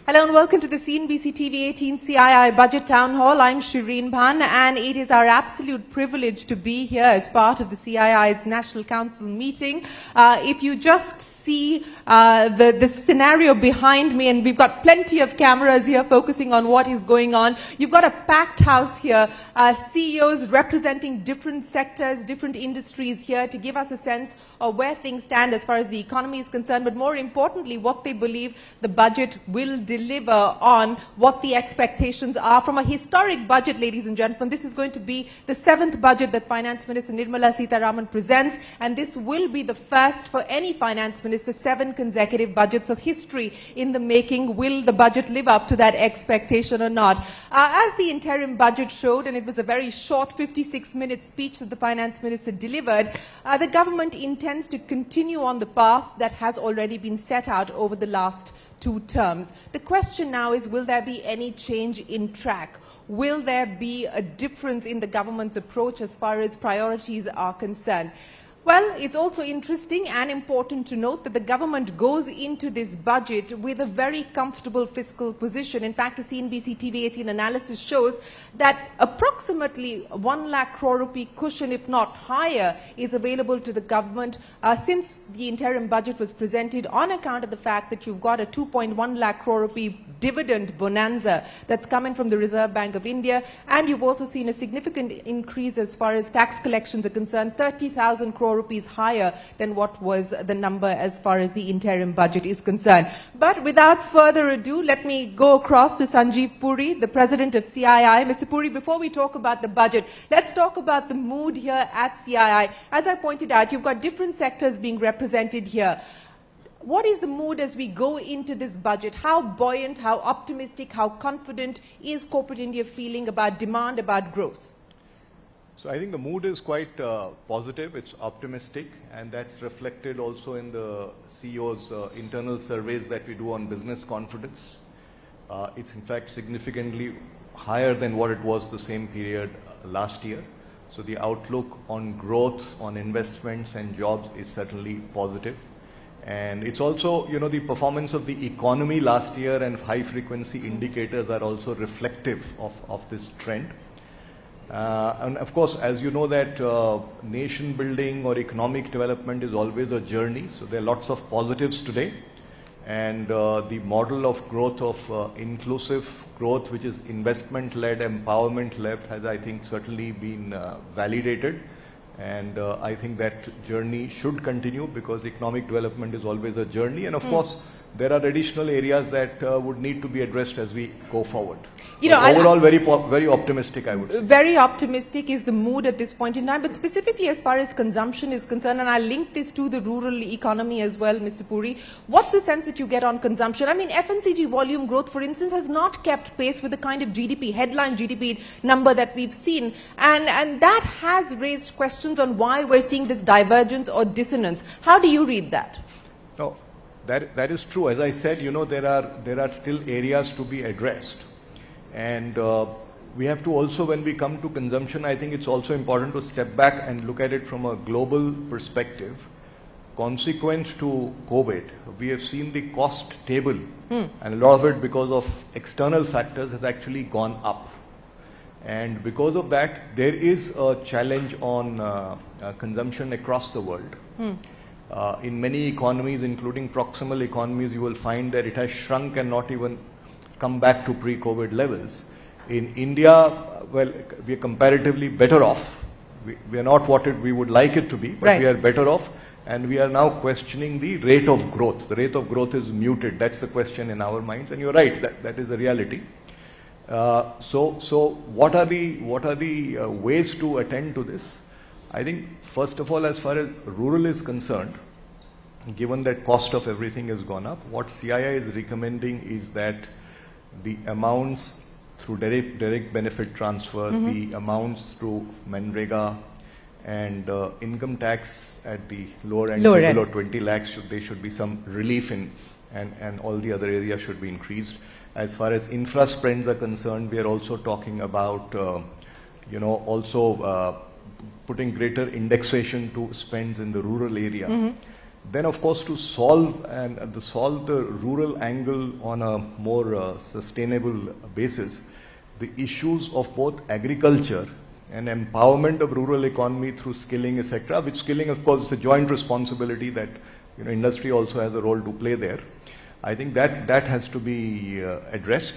Hello and welcome to the CNBC-TV18 CII Budget Town Hall. I'm Shereen Bhan and it is our absolute privilege to be here as part of the CII's National Council meeting. If you just see the scenario behind me, and we've got plenty of cameras here focusing on what is going on. You've got a packed house here, CEOs representing different sectors, different industries here to give us a sense of where things stand as far as the economy is concerned, but more importantly, what they believe the budget will deliver on, what the expectations are. From a historic budget, ladies and gentlemen, this is going to be the 7th budget that Finance Minister Nirmala Sitharaman presents, and this will be the first for any Finance Minister, 7 consecutive budgets of history in the making. Will the budget live up to that expectation or not? As the interim budget showed, and it was a very short 56-minute speech that the Finance Minister delivered, the government intends to continue on the path that has already been set out over the last 2 terms. The question now is, will there be any change in track? Will there be a difference in the government's approach as far as priorities are concerned? Well, it's also interesting and important to note that the government goes into this budget with a very comfortable fiscal position. In fact, the CNBC-TV18 analysis shows that approximately 1 lakh crore rupee cushion, if not higher, is available to the government since the interim budget was presented, on account of the fact that you've got a 2.1 lakh crore rupee dividend bonanza that's coming from the Reserve Bank of India, and you've also seen a significant increase as far as tax collections are concerned, 30,000 crore rupees higher than what was the number as far as the interim budget is concerned. But without further ado, let me go across to Sanjeev Puri, the president of CII. Mr. Puri, before we talk about the budget, let's talk about the mood here at CII. As I pointed out, you've got different sectors being represented here. What is the mood as we go into this budget? How buoyant, how optimistic, how confident is corporate India feeling about demand, about growth? So I think the mood is quite positive, it's optimistic, and that's reflected also in the CEO's internal surveys that we do on business confidence. It's in fact significantly higher than what it was the same period last year. So the outlook on growth, on investments and jobs is certainly positive. And it's also, you know, the performance of the economy last year and high frequency indicators are also reflective of this trend. And of course, as you know, that nation building or economic development is always a journey. So there are lots of positives today. And the model of growth of inclusive growth, which is investment-led, empowerment-led, has, I think, certainly been validated. And I think that journey should continue, because economic development is always a journey. And of course, there are additional areas that would need to be addressed as we go forward. You know, overall, very optimistic, I would say. Very optimistic is the mood at this point in time, but specifically as far as consumption is concerned, and I'll link this to the rural economy as well, Mr. Puri. What's the sense that you get on consumption? I mean, FMCG volume growth, for instance, has not kept pace with the kind of GDP, headline GDP number that we've seen. And that has raised questions on why we're seeing this divergence or dissonance. How do you read that? No. That is true. As I said, you know, there are still areas to be addressed, and we have to also, when we come to consumption, I think it's also important to step back and look at it from a global perspective. Consequent to COVID, we have seen the cost table, and a lot of it, because of external factors, has actually gone up. And because of that, there is a challenge on consumption across the world. In many economies, including proximal economies, you will find that it has shrunk and not even come back to pre-COVID levels. In India, well, we are comparatively better off. We are not what we would like it to be, but we are better off. And we are now questioning the rate of growth. The rate of growth is muted. That's the question in our minds. And you're right, that is the reality. So what are the ways to attend to this? I think, first of all, as far as rural is concerned, given that cost of everything has gone up, what CII is recommending is that the amounts through direct benefit transfer, the amounts through Manrega, and income tax at the lower end, below 20 lakhs, there should be some relief in, and all the other areas should be increased. As far as infra spends are concerned, we are also talking about, also putting greater indexation to spends in the rural area. Then, of course, to solve the rural angle on a more sustainable basis, the issues of both agriculture and empowerment of rural economy through skilling, etc., which skilling, of course, is a joint responsibility that industry also has a role to play there. I think that has to be addressed.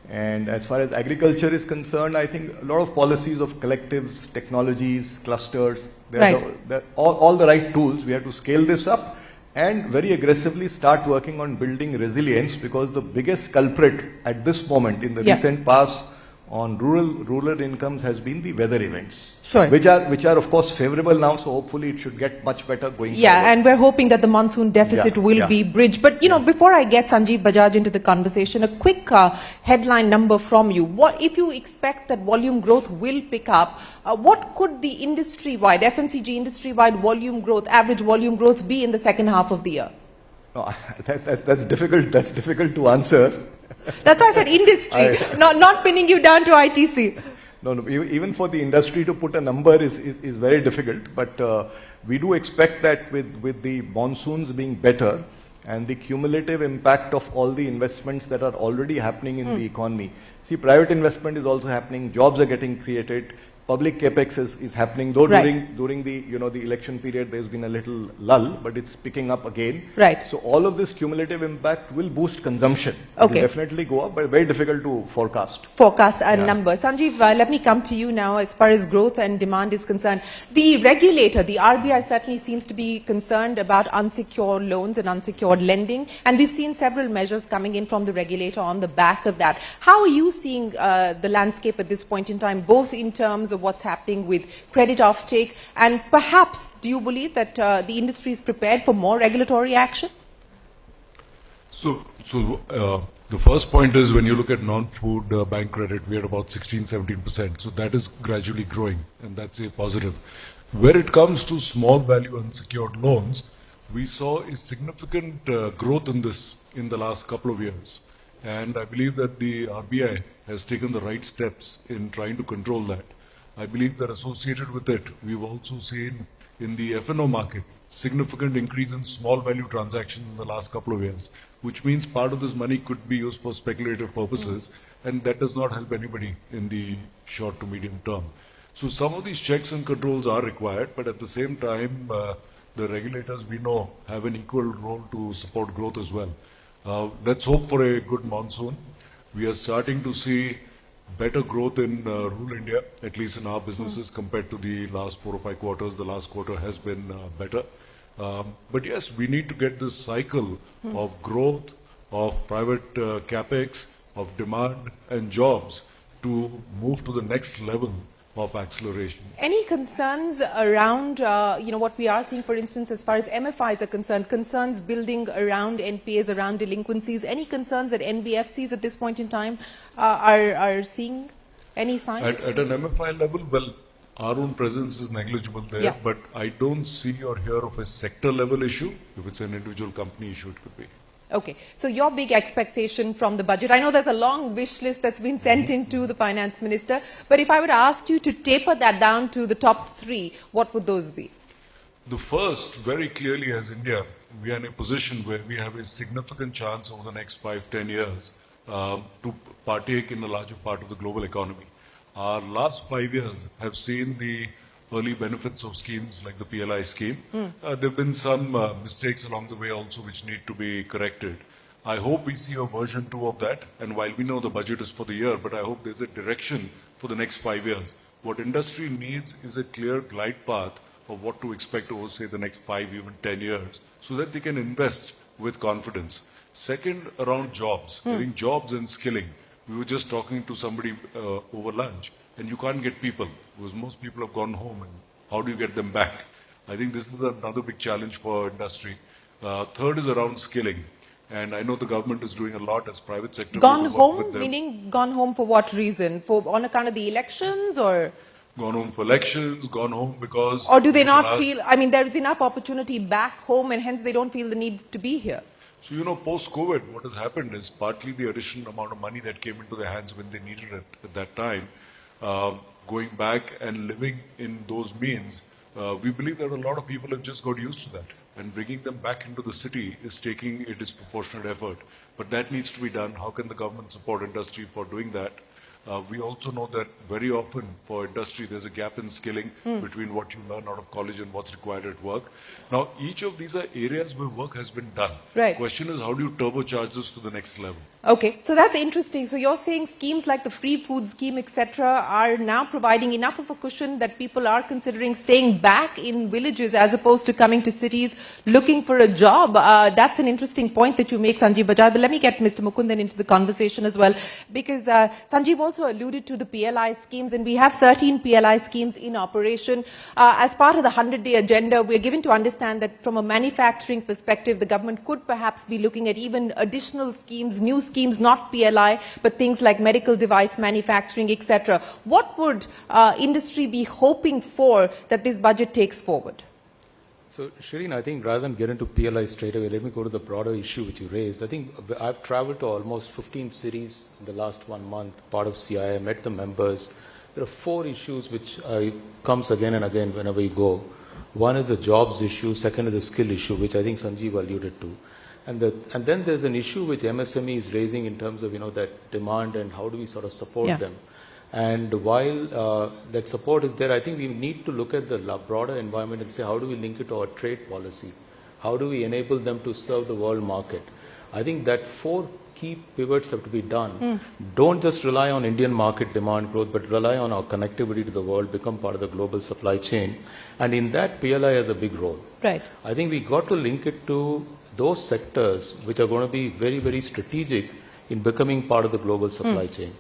And as far as agriculture is concerned, I think a lot of policies of collectives, technologies, clusters, they're all the right tools. We have to scale this up and very aggressively start working on building resilience, because the biggest culprit at this moment in the recent past on rural incomes has been the weather events, which are of course favorable now. So hopefully it should get much better going forward. And we're hoping that the monsoon deficit will be bridged. But before I get Sanjeev Bajaj into the conversation, a quick headline number from you. What if you expect that volume growth will pick up? What could the industry-wide, FMCG industry-wide volume growth, average volume growth be in the second half of the year? No, that's difficult. That's difficult to answer. That's why I said industry, not pinning you down to ITC. No, even for the industry to put a number is very difficult. But we do expect that with the monsoons being better and the cumulative impact of all the investments that are already happening in the economy. See, private investment is also happening. Jobs are getting created. Public capex is happening, though during the the election period there's been a little lull, but it's picking up again. So all of this cumulative impact will boost consumption. It will definitely go up, but very difficult to forecast. A number. Sanjeev, let me come to you now as far as growth and demand is concerned. The regulator, the RBI, certainly seems to be concerned about unsecured loans and unsecured lending, and we've seen several measures coming in from the regulator on the back of that. How are you seeing the landscape at this point in time, both in terms of what's happening with credit offtake, and perhaps do you believe that the industry is prepared for more regulatory action? So the first point is, when you look at non-food bank credit, we are about 16-17%. So that is gradually growing, and that's a positive. Where it comes to small value unsecured loans, we saw a significant growth in this in the last couple of years. And I believe that the RBI has taken the right steps in trying to control that. I believe that associated with it, we've also seen in the F&O market significant increase in small value transactions in the last couple of years, which means part of this money could be used for speculative purposes, and that does not help anybody in the short to medium term. So some of these checks and controls are required, but at the same time, the regulators, we know, have an equal role to support growth as well. Let's hope for a good monsoon. We are starting to see better growth in rural India, at least in our businesses, compared to the last 4 or 5 quarters. The last quarter has been better. But yes, we need to get this cycle of growth, of private capex, of demand and jobs to move to the next level of acceleration. Any concerns around, what we are seeing, for instance, as far as MFIs are concerned, concerns building around NPAs, around delinquencies, any concerns that NBFCs at this point in time are seeing? Any signs? At an MFI level, well, our own presence is negligible there, but I don't see or hear of a sector level issue. If it's an individual company issue, it could be. Okay, so your big expectation from the budget, I know there's a long wish list that's been sent in to the finance minister, but if I were to ask you to taper that down to the top 3, what would those be? The first, very clearly as India, we are in a position where we have a significant chance over the next 5-10 years to partake in a larger part of the global economy. Our last 5 years have seen the early benefits of schemes like the PLI scheme. There have been some mistakes along the way also which need to be corrected. I hope we see a version 2 of that, and while we know the budget is for the year, but I hope there's a direction for the next 5 years. What industry needs is a clear glide path of what to expect over, say, the next 5, even 10 years, so that they can invest with confidence. Second, around jobs, having jobs and skilling. We were just talking to somebody over lunch, and you can't get people because most people have gone home, and how do you get them back? I think this is another big challenge for industry. Third is around skilling, and I know the government is doing a lot as private sector. Gone home, meaning gone home for what reason? On account of the elections, or? Gone home for elections, gone home because... Or do they not feel, there is enough opportunity back home and hence they don't feel the need to be here? So, post-COVID, what has happened is partly the additional amount of money that came into their hands when they needed it at that time. Going back and living in those means, we believe that a lot of people have just got used to that. and bringing them back into the city is taking a disproportionate effort. But that needs to be done. How can the government support industry for doing that? We also know that very often for industry, there's a gap in skilling between what you learn out of college and what's required at work. Now, each of these are areas where work has been done. Right. Question is, how do you turbocharge this to the next level? Okay, so that's interesting. So you're saying schemes like the free food scheme, etc., are now providing enough of a cushion that people are considering staying back in villages as opposed to coming to cities looking for a job. That's an interesting point that you make, Sanjeev Bajaj. But let me get Mr. Mukundan into the conversation as well, because Sanjeev also alluded to the PLI schemes, and we have 13 PLI schemes in operation. As part of the 100-day agenda, we're given to understand that from a manufacturing perspective, the government could perhaps be looking at even additional schemes, new schemes, not PLI, but things like medical device manufacturing, etc. What would industry be hoping for that this budget takes forward? So, Shereen, I think rather than get into PLI straight away, let me go to the broader issue which you raised. I think I've traveled to almost 15 cities in the last 1 month, part of CII, met the members. There are 4 issues which comes again and again whenever you go. One is the jobs issue, second is the skill issue, which I think Sanjeev alluded to. And then there's an issue which MSME is raising in terms of, that demand and how do we sort of support them. And while that support is there, I think we need to look at the broader environment and say, how do we link it to our trade policy? How do we enable them to serve the world market? I think that 4 key pivots have to be done. Don't just rely on Indian market demand growth, but rely on our connectivity to the world, become part of the global supply chain. And in that, PLI has a big role. Right. I think we got to link it to those sectors which are going to be very, very strategic in becoming part of the global supply chain.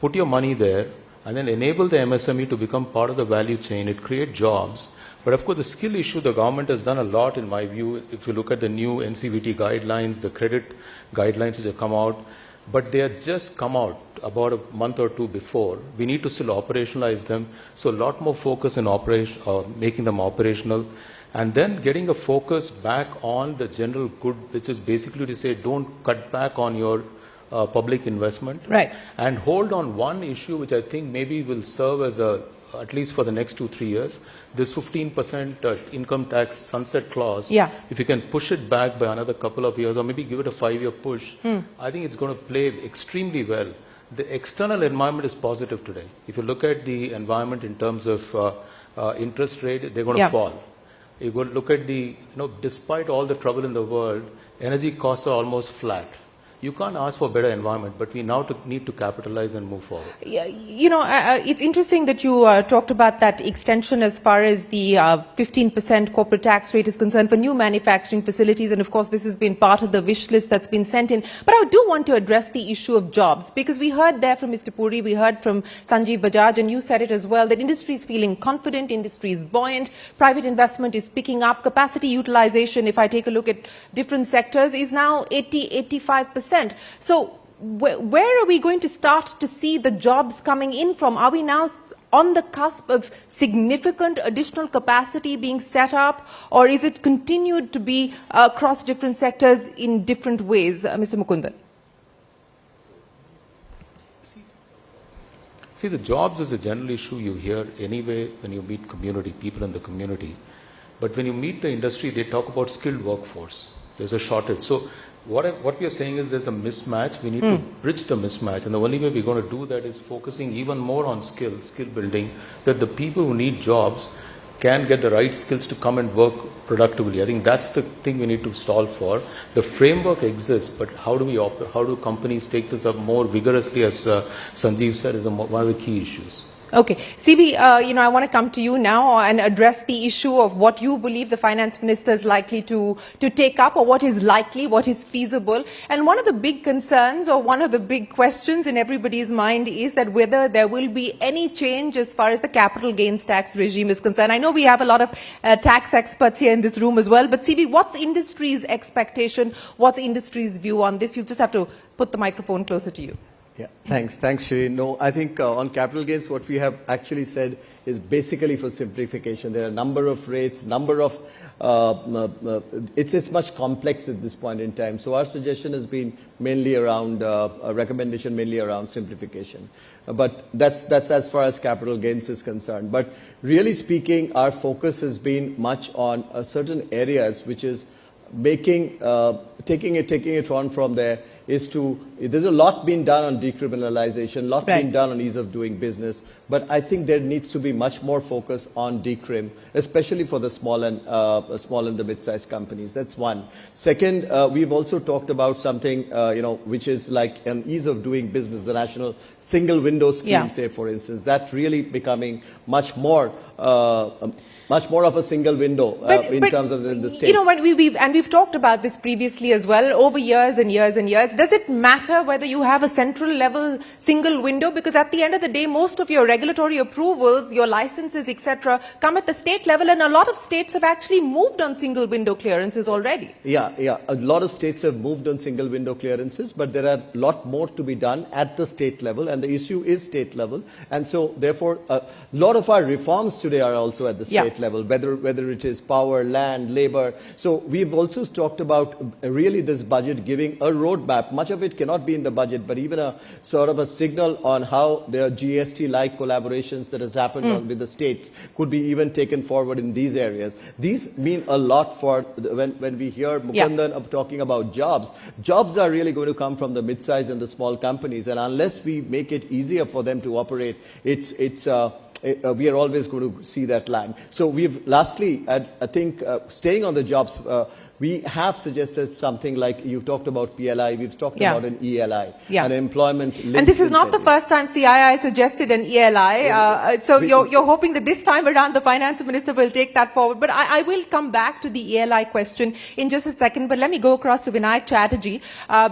Put your money there and then enable the MSME to become part of the value chain. It creates jobs. But of course, the skill issue, the government has done a lot in my view. If you look at the new NCVT guidelines, the credit guidelines which have come out, but they have just come out about a month or 2 before. We need to still operationalize them. So a lot more focus in making them operational. And then getting a focus back on the general good, which is basically to say, don't cut back on your public investment. Right. And hold on one issue which I think maybe will serve as at least for the next 2-3 years, this 15% income tax sunset clause. Yeah. If you can push it back by another couple of years or maybe give it a 5-year push, I think it's going to play extremely well. The external environment is positive today. If you look at the environment in terms of interest rate, they're going to fall. You go look at despite all the trouble in the world, energy costs are almost flat. You can't ask for a better environment, but we now need to capitalize and move forward. Yeah, it's interesting that you talked about that extension as far as the 15% corporate tax rate is concerned for new manufacturing facilities. And of course, this has been part of the wish list that's been sent in. But I do want to address the issue of jobs, because we heard there from Mr. Puri, we heard from Sanjeev Bajaj, and you said it as well, that industry is feeling confident, industry is buoyant, private investment is picking up, capacity utilization, if I take a look at different sectors, is now 80-85%. So where are we going to start to see the jobs coming in from? Are we now on the cusp of significant additional capacity being set up, or is it continued to be across different sectors in different ways, Mr. Mukundan? See, the jobs is a general issue you hear anyway when you meet people in the community. But when you meet the industry, they talk about skilled workforce. There's a shortage. So what we are saying is there's a mismatch. We need to bridge the mismatch. And the only way we're going to do that is focusing even more on skill building, that the people who need jobs can get the right skills to come and work productively. I think that's the thing we need to solve for. The framework exists, but how do companies take this up more vigorously, as Sanjeev said, is one of the key issues. Okay. CB, I want to come to you now and address the issue of what you believe the finance minister is likely to take up, or what is likely, what is feasible. And one of the big concerns, or one of the big questions in everybody's mind, is that whether there will be any change as far as the capital gains tax regime is concerned. I know we have a lot of tax experts here in this room as well, but CB, what's industry's expectation? What's industry's view on this? You just have to put the microphone closer to you. Yeah, thanks, Shereen. No, I think on capital gains, what we have actually said is basically for simplification. There are a number of rates, number of it's much complex at this point in time. So our suggestion has been mainly around a recommendation mainly around simplification. But that's as far as capital gains is concerned. But really speaking, our focus has been much on certain areas, which is making taking it on from there. There's a lot being done on decriminalization, a lot being done on ease of doing business, but I think there needs to be much more focus on decrim, especially for the small and the mid-sized companies. That's one. Second, we've also talked about something, which is like an ease of doing business, the national single window scheme, say, for instance, that really becoming much more of a single window in terms of the states. You know, when we've talked about this previously as well, over years and years and years, does it matter whether you have a central level single window? Because at the end of the day, most of your regulatory approvals, your licenses, etc., come at the state level, and a lot of states have actually moved on single window clearances already. Yeah. A lot of states have moved on single window clearances, but there are a lot more to be done at the state level, and the issue is state level. And so, therefore, a lot of our reforms today are also at the state level, whether it is power, land, labor. So we've also talked about really this budget giving a roadmap. Much of it cannot be in the budget, but even a sort of a signal on how the GST-like collaborations that has happened with the states could be even taken forward in these areas. These mean a lot for when we hear Mukundan talking about jobs. Jobs are really going to come from the mid-size and the small companies, and unless we make it easier for them to operate, we are always going to see that lag. So lastly, I think staying on the jobs, we have suggested something like you talked about PLI, we've talked about an ELI, an employment linked. And this is not the first time CII suggested an ELI. So you're hoping that this time around the finance minister will take that forward. But I will come back to the ELI question in just a second. But let me go across to Vinayak Chatterjee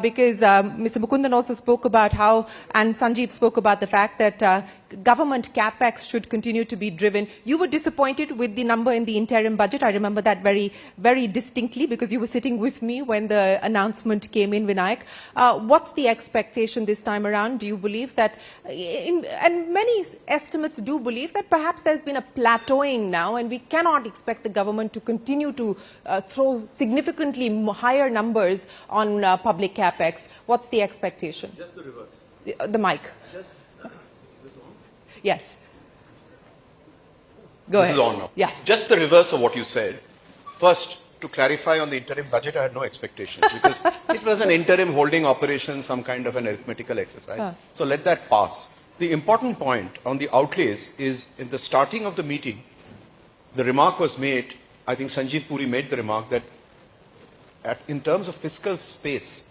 because Mr. Mukundan also spoke about how, and Sanjeev spoke about the fact that government capex should continue to be driven. You were disappointed with the number in the interim budget. I remember that very, very distinctly because you were sitting with me when the announcement came in, Vinayak. What's the expectation this time around? Do you believe that, and many estimates do believe that perhaps there's been a plateauing now and we cannot expect the government to continue to throw significantly higher numbers on public capex. What's the expectation? Just the reverse. The mic. Yes. Go ahead. This is on now. Yeah. Just the reverse of what you said. First, to clarify on the interim budget, I had no expectations because it was an interim holding operation, some kind of an arithmetical exercise. So let that pass. The important point on the outlays is in the starting of the meeting, the remark was made, I think Sanjeev Puri made the remark that in terms of fiscal space,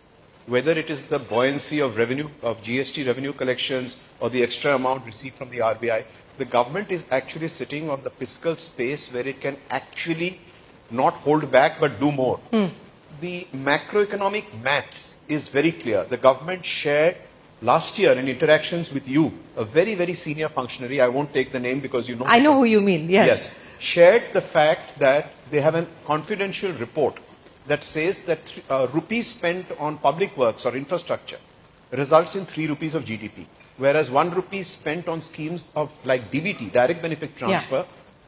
whether it is the buoyancy of revenue, of GST revenue collections or the extra amount received from the RBI, the government is actually sitting on the fiscal space where it can actually not hold back but do more. The macroeconomic maths is very clear. The government shared last year in interactions with you, a very, very senior functionary, I won't take the name because you know. I know who you mean, yes. Shared the fact that they have a confidential report that says that rupees spent on public works or infrastructure results in 3 rupees of GDP, whereas 1 rupee spent on schemes of like DBT, direct benefit transfer,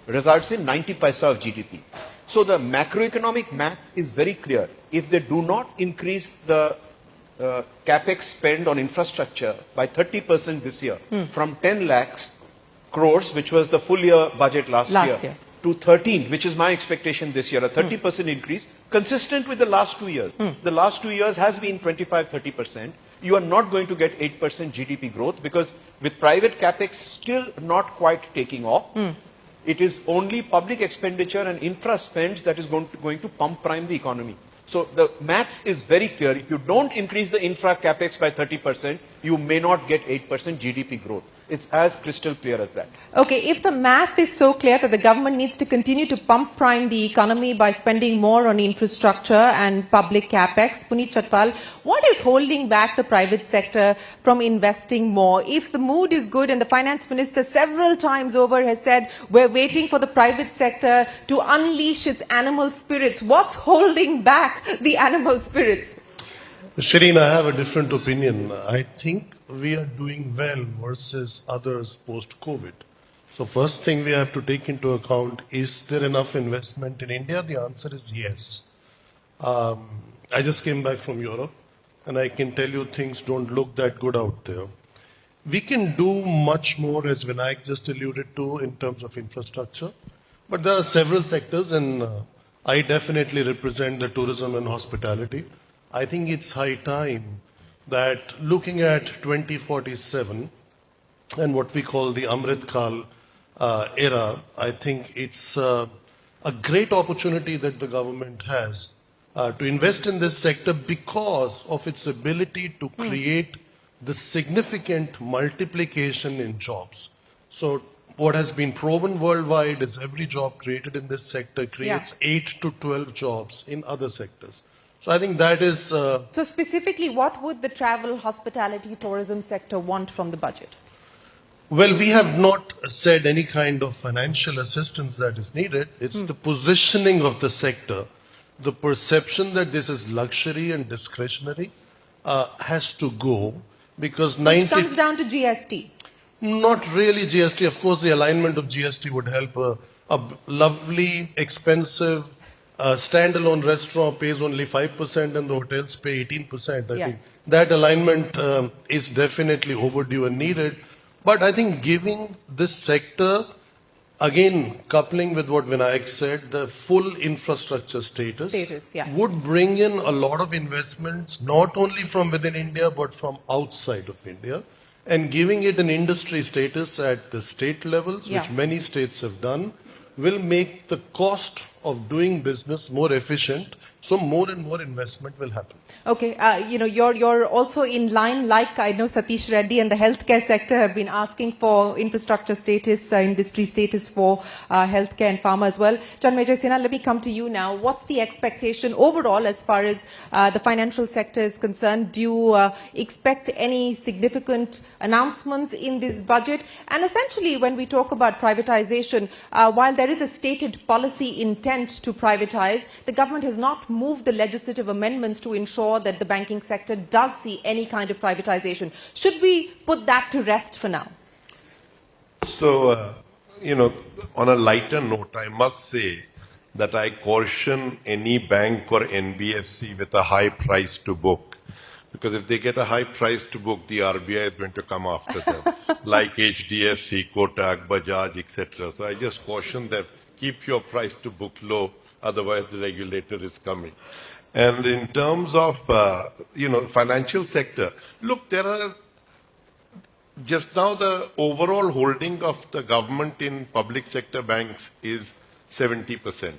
results in 90 paisa of GDP. So the macroeconomic maths is very clear. If they do not increase the capex spend on infrastructure by 30% this year, from 10 lakhs crores, which was the full year budget last year, to 13, which is my expectation this year, a 30% increase, consistent with the last 2 years. The last 2 years has been 25-30%. You are not going to get 8% GDP growth because with private capex still not quite taking off, it is only public expenditure and infra spends that is going to pump prime the economy. So the maths is very clear. If you don't increase the infra capex by 30%, you may not get 8% GDP growth. It's as crystal clear as that. Okay, if the math is so clear that the government needs to continue to pump prime the economy by spending more on infrastructure and public capex, Puneet Chhatwal, what is holding back the private sector from investing more? If the mood is good and the finance minister several times over has said we're waiting for the private sector to unleash its animal spirits, what's holding back the animal spirits? Shereen, I have a different opinion. I think we are doing well versus others post-COVID. So first thing we have to take into account, is there enough investment in India? The answer is yes. I just came back from Europe, and I can tell you things don't look that good out there. We can do much more, as Vinayak just alluded to, in terms of infrastructure. But there are several sectors, and I definitely represent the tourism and hospitality. I think it's high time that looking at 2047 and what we call the Amrit Kal era, I think it's a great opportunity that the government has to invest in this sector because of its ability to create the significant multiplication in jobs. So what has been proven worldwide is every job created in this sector creates 8 to 12 jobs in other sectors. So I think that is... So specifically, what would the travel, hospitality, tourism sector want from the budget? Well, we have not said any kind of financial assistance that is needed. It's the positioning of the sector. The perception that this is luxury and discretionary has to go, because Which comes down to GST. Not really GST. Of course, the alignment of GST would help. A lovely, expensive standalone restaurant pays only 5% and the hotels pay 18%. I think that alignment is definitely overdue and needed. But I think giving this sector, again, coupling with what Vinayak said, the full infrastructure status would bring in a lot of investments, not only from within India, but from outside of India. And giving it an industry status at the state levels, which many states have done, will make the cost of doing business more efficient. So more and more investment will happen. Okay, you're also in line, like I know Satish Reddy and the healthcare sector have been asking for infrastructure status, industry status for healthcare and pharma as well. John Major Sinha, let me come to you now. What's the expectation overall as far as the financial sector is concerned? Do you expect any significant announcements in this budget? And essentially, when we talk about privatization, while there is a stated policy intent to privatize, the government has not moved the legislative amendments to ensure that the banking sector does see any kind of privatization. Should we put that to rest for now? So, on a lighter note, I must say that I caution any bank or NBFC with a high price to book. Because if they get a high price to book, the RBI is going to come after them, like HDFC, Kotak, Bajaj, etc. So I just caution them, keep your price to book low, otherwise the regulator is coming. And in terms of, financial sector, look, there are, just now the overall holding of the government in public sector banks is 70%.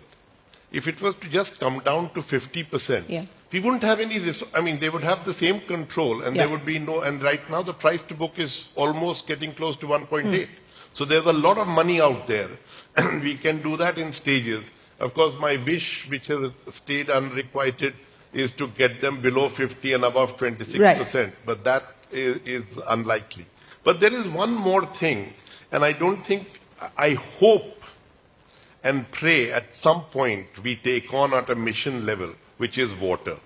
If it was to just come down to 50%, we wouldn't have any risk. I mean, they would have the same control and there would be no, and right now the price to book is almost getting close to 1.8. So there's a lot of money out there and we can do that in stages. Of course, my wish, which has stayed unrequited, is to get them below 50 and above 26%. But that is unlikely. But there is one more thing, and I hope and pray at some point we take on at a mission level, which is water.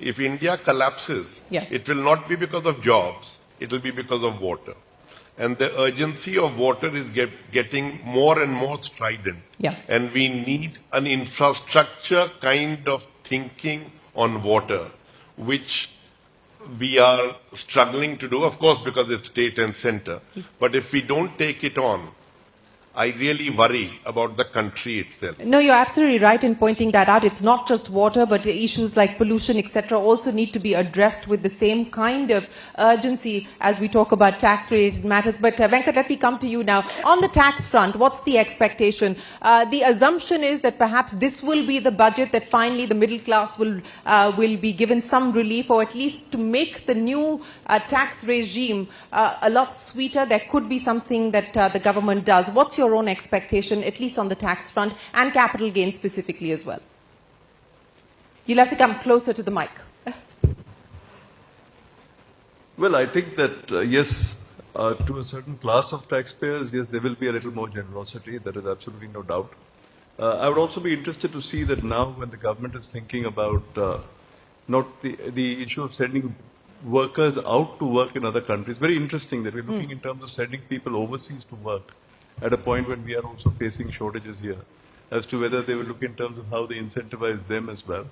If India collapses, it will not be because of jobs, it will be because of water. And the urgency of water is getting more and more strident. And we need an infrastructure kind of thinking on water, which we are struggling to do, of course, because it's state and center. But if we don't take it on, I really worry about the country itself. No, you're absolutely right in pointing that out. It's not just water, but issues like pollution, etc., also need to be addressed with the same kind of urgency as we talk about tax-related matters. But Venkat, let me come to you now. On the tax front, what's the expectation? The assumption is that perhaps this will be the budget that finally the middle class will be given some relief, or at least to make the new tax regime a lot sweeter. There could be something that the government does. What's your own expectation, at least on the tax front, and capital gains specifically as well? You'll have to come closer to the mic. Well, I think that, yes, to a certain class of taxpayers, yes, there will be a little more generosity. There is absolutely no doubt. I would also be interested to see that now when the government is thinking about not the issue of sending workers out to work in other countries. Very interesting that we're looking in terms of sending people overseas to work. at a point when we are also facing shortages here, as to whether they will look in terms of how they incentivize them as well.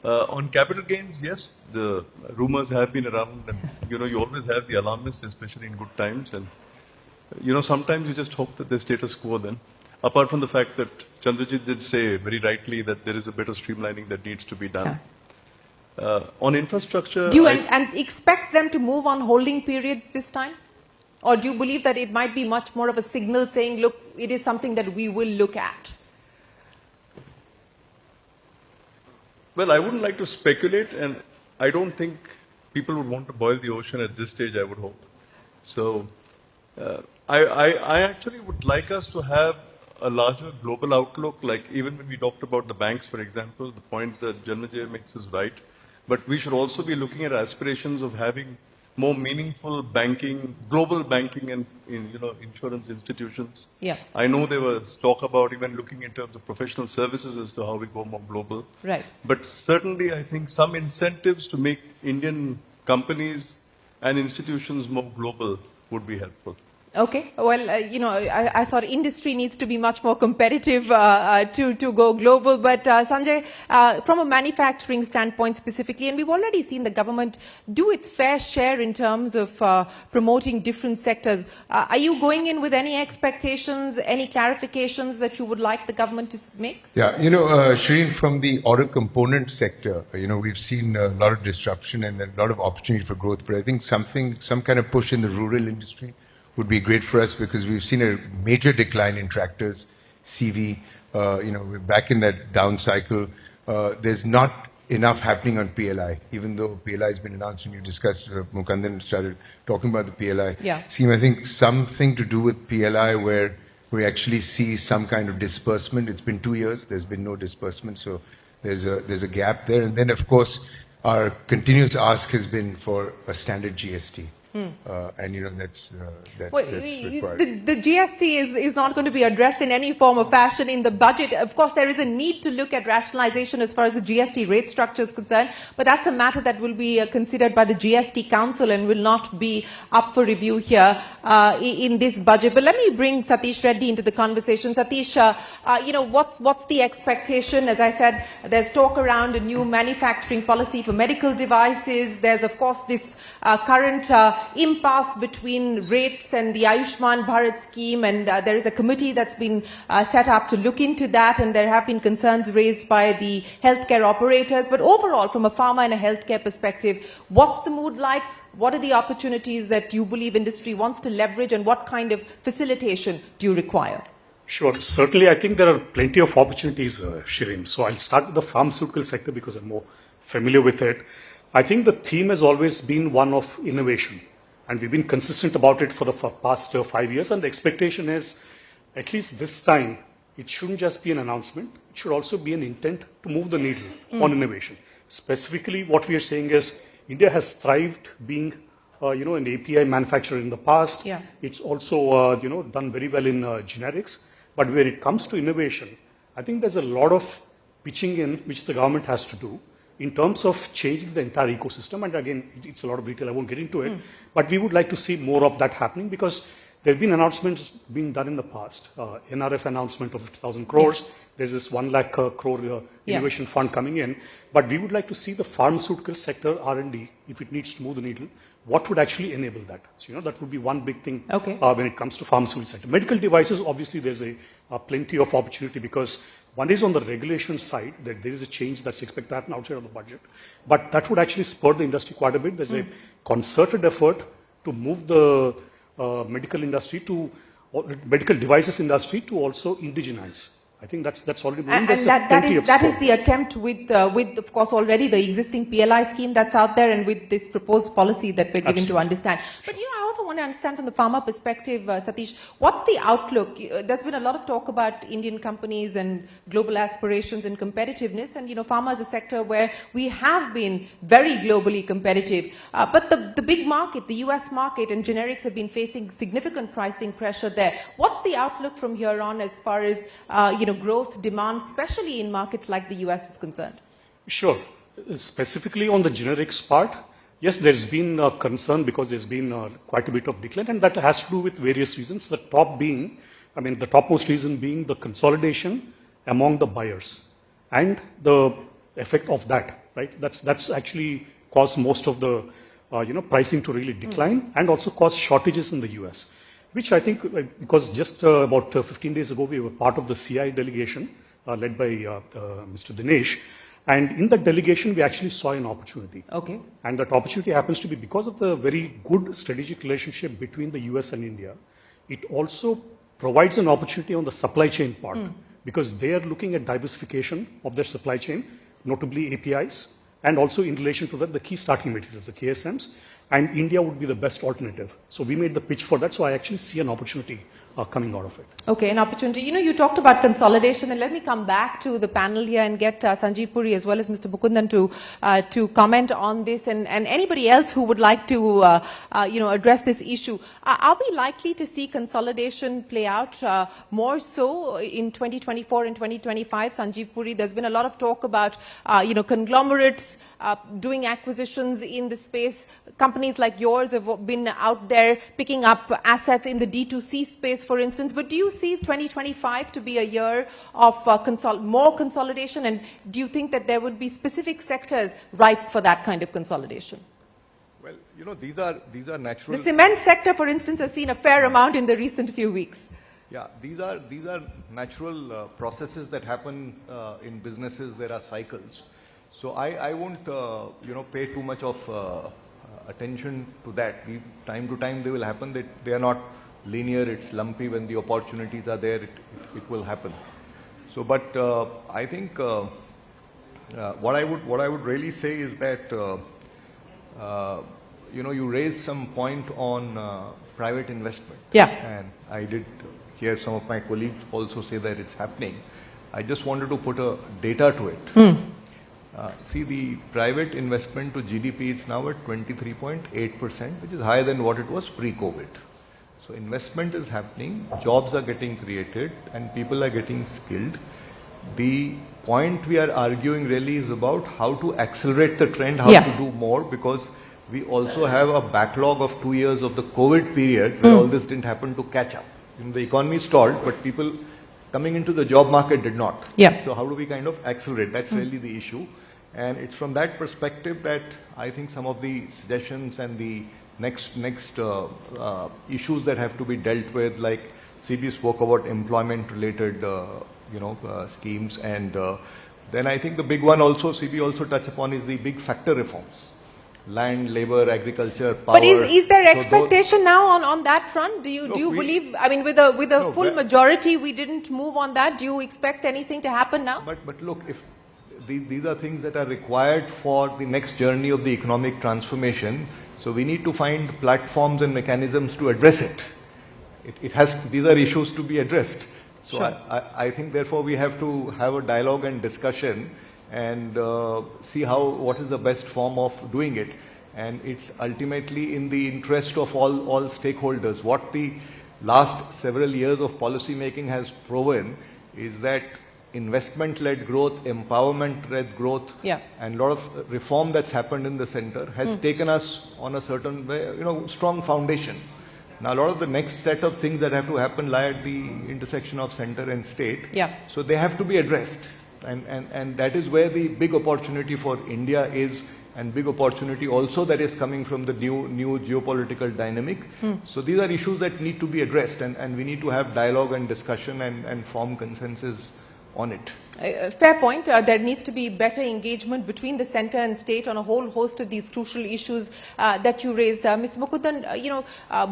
On capital gains, yes, the rumors have been around, and you always have the alarmists, especially in good times, and sometimes you just hope that there's status quo then. Apart from the fact that Chandrajit did say very rightly that there is a bit of streamlining that needs to be done. On infrastructure... Do you and expect them to move on holding periods this time? Or do you believe that it might be much more of a signal saying, look, it is something that we will look at? Well, I wouldn't like to speculate, and I don't think people would want to boil the ocean at this stage, I would hope. So, I actually would like us to have a larger global outlook, like even when we talked about the banks, for example, the point that Janmajay makes is right. But we should also be looking at aspirations of having more meaningful banking, global banking and insurance institutions. Yeah. I know there was talk about even looking in terms of professional services as to how we go more global. Right. But certainly I think some incentives to make Indian companies and institutions more global would be helpful. Okay. Well, I thought industry needs to be much more competitive to go global. But Sanjay, from a manufacturing standpoint specifically, and we've already seen the government do its fair share in terms of promoting different sectors. Are you going in with any expectations, any clarifications that you would like the government to make? Yeah, Shereen, from the auto component sector, we've seen a lot of disruption and a lot of opportunity for growth. But I think some kind of push in the rural industry would be great for us, because we've seen a major decline in tractors, CV. We're back in that down cycle. There's not enough happening on PLI, even though PLI has been announced and you discussed, Mukandan started talking about the PLI scheme. I think something to do with PLI where we actually see some kind of disbursement. It's been 2 years, there's been no disbursement, so there's a gap there. And then, of course, our continuous ask has been for a standard GST. And that's required. The GST is not going to be addressed in any form or fashion in the budget. Of course, there is a need to look at rationalization as far as the GST rate structure is concerned, but that's a matter that will be considered by the GST Council and will not be up for review here in this budget. But let me bring Satish Reddy into the conversation. Satish, what's the expectation? As I said, there's talk around a new manufacturing policy for medical devices. There's, of course, this current impasse between rates and the Ayushman Bharat scheme, and there is a committee that's been set up to look into that, and there have been concerns raised by the healthcare operators. But overall, from a pharma and a healthcare perspective, what's the mood like? What are the opportunities that you believe industry wants to leverage, and what kind of facilitation do you require? Sure. Certainly, I think there are plenty of opportunities, Shereen. So I'll start with the pharmaceutical sector because I'm more familiar with it. I think the theme has always been one of innovation. And we've been consistent about it for the past 5 years. And the expectation is, at least this time, it shouldn't just be an announcement. It should also be an intent to move the needle on innovation. Specifically, what we are saying is, India has thrived being, an API manufacturer in the past. Yeah. It's also, done very well in generics. But when it comes to innovation, I think there's a lot of pitching in which the government has to do in terms of changing the entire ecosystem. And again, it's a lot of detail, I won't get into it. But we would like to see more of that happening, because there have been announcements being done in the past. NRF announcement of 50,000 crores. There's this 1 lakh crore innovation fund coming in. But we would like to see the pharmaceutical sector R&D, if it needs to move the needle, what would actually enable that? So, that would be one big thing when it comes to pharmaceutical sector. Medical devices, obviously, there's plenty of opportunity, because one is on the regulation side, that there is a change that's expected to happen outside of the budget. But that would actually spur the industry quite a bit. There's a concerted effort to move the medical devices industry to also indigenize. I think that's already moving. And that is the attempt with of course already the existing PLI scheme that's out there, and with this proposed policy that we're given to understand. But I also want to understand from the pharma perspective, Satish, what's the outlook? There's been a lot of talk about Indian companies and global aspirations and competitiveness, and pharma is a sector where we have been very globally competitive. But the big market, the US market, and generics have been facing significant pricing pressure there. What's the outlook from here on as far as growth, demand, especially in markets like the US is concerned? Sure. Specifically on the generics part, yes, there's been concern because there's been quite a bit of decline, and that has to do with various reasons. The top being I mean, the topmost reason being the consolidation among the buyers and the effect of that, right? That's actually caused most of the pricing to really decline and also caused shortages in the US, which I think, because just about 15 days ago, we were part of the CII delegation led by Mr. Dinesh. And in that delegation, we actually saw an opportunity. Okay. And that opportunity happens to be because of the very good strategic relationship between the US and India. It also provides an opportunity on the supply chain part because they are looking at diversification of their supply chain, notably APIs, and also in relation to that, the key starting materials, the KSMs, and India would be the best alternative. So we made the pitch for that, so I actually see an opportunity coming out of it. Okay, an opportunity. You talked about consolidation, and let me come back to the panel here and get Sanjeev Puri as well as Mr. Mukundan to comment on this, and anybody else who would like to address this issue. Are we likely to see consolidation play out more so in 2024 and 2025? Sanjeev Puri, there's been a lot of talk about conglomerates doing acquisitions in the space. Companies like yours have been out there picking up assets in the D2C space, for instance. But do you see 2025 to be a year of more consolidation? And do you think that there would be specific sectors ripe for that kind of consolidation? Well, these are natural. The cement sector, for instance, has seen a fair amount in the recent few weeks. Yeah, these are natural processes that happen in businesses. There are cycles. So I won't, pay too much of attention to that. Time to time they will happen. They are not linear. It's lumpy. When the opportunities are there, it will happen. So, but I think what I would really say is that you raised some point on private investment. Yeah. And I did hear some of my colleagues also say that it's happening. I just wanted to put a data to it. See, the private investment to GDP is now at 23.8%, which is higher than what it was pre-COVID. So investment is happening, jobs are getting created, and people are getting skilled. The point we are arguing really is about how to accelerate the trend, how to do more, because we also have a backlog of 2 years of the COVID period where all this didn't happen to catch up. The economy stalled, but people coming into the job market did not. So how do we kind of accelerate? That's really the issue. And it's from that perspective that I think some of the suggestions and the next issues that have to be dealt with, like CB spoke about employment-related, schemes, and then I think the big one also CB also touched upon is the big factor reforms. Land, labor, agriculture, power. But is there expectation now on that front? Do you believe? I mean, with a full majority, we didn't move on that. Do you expect anything to happen now? But look, if these are things that are required for the next journey of the economic transformation, so we need to find platforms and mechanisms to address it. These are issues to be addressed. So I think therefore we have to have a dialogue and discussion and see what is the best form of doing it. And it's ultimately in the interest of all stakeholders. What the last several years of policy making has proven is that investment-led growth, empowerment-led growth, and a lot of reform that's happened in the center has taken us on a certain way, strong foundation. Now, a lot of the next set of things that have to happen lie at the intersection of center and state. So they have to be addressed. And that is where the big opportunity for India is, and big opportunity also that is coming from the new geopolitical dynamic. So these are issues that need to be addressed, and we need to have dialogue and discussion and form consensus on it. Fair point. There needs to be better engagement between the centre and state on a whole host of these crucial issues that you raised. Ms. Mukundan,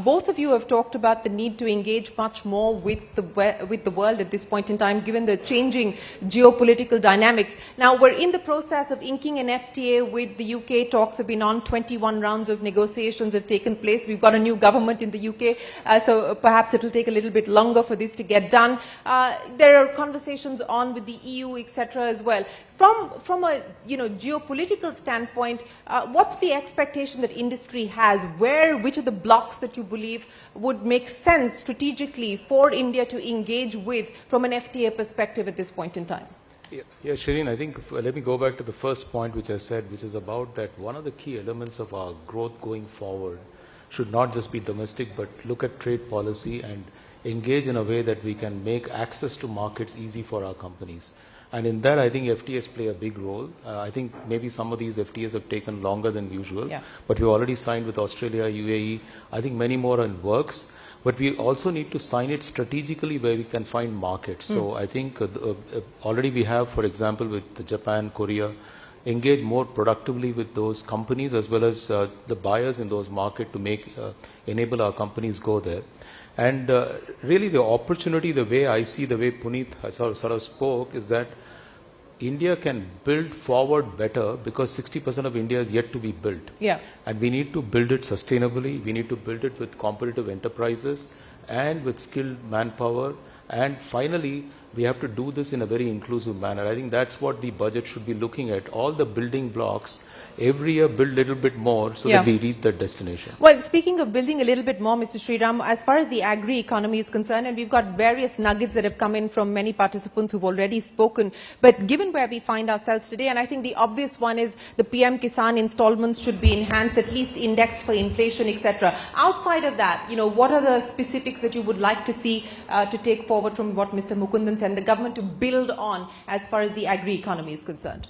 both of you have talked about the need to engage much more with the world at this point in time, given the changing geopolitical dynamics. Now, we're in the process of inking an FTA with the UK. Talks have been on. 21 rounds of negotiations have taken place. We've got a new government in the UK, so perhaps it'll take a little bit longer for this to get done. There are conversations on with the EU, etc. as well. From a geopolitical standpoint, what's the expectation that industry has? Which are the blocks that you believe would make sense strategically for India to engage with from an FTA perspective at this point in time? Yeah, Shereen, I think let me go back to the first point which I said, which is about that one of the key elements of our growth going forward should not just be domestic, but look at trade policy and engage in a way that we can make access to markets easy for our companies. And in that, I think FTAs play a big role. I think maybe some of these FTAs have taken longer than usual, but we've already signed with Australia, UAE. I think many more are in works. But we also need to sign it strategically where we can find markets. So I think already we have, for example, with Japan, Korea, engage more productively with those companies as well as the buyers in those markets to enable our companies go there. And really the opportunity, the way I see, the way Puneet has sort of spoke, is that India can build forward better because 60% of India is yet to be built. Yeah. And we need to build it sustainably. We need to build it with competitive enterprises and with skilled manpower. And finally, we have to do this in a very inclusive manner. I think that's what the budget should be looking at. All the building blocks, every year build a little bit more so that we reach that destination. Well, speaking of building a little bit more, Mr. Sriram, as far as the agri-economy is concerned, and we've got various nuggets that have come in from many participants who've already spoken, but given where we find ourselves today, and I think the obvious one is the PM Kisan installments should be enhanced, at least indexed for inflation, etc. Outside of that, what are the specifics that you would like to see to take forward from what Mr. Mukundan said, the government to build on as far as the agri-economy is concerned?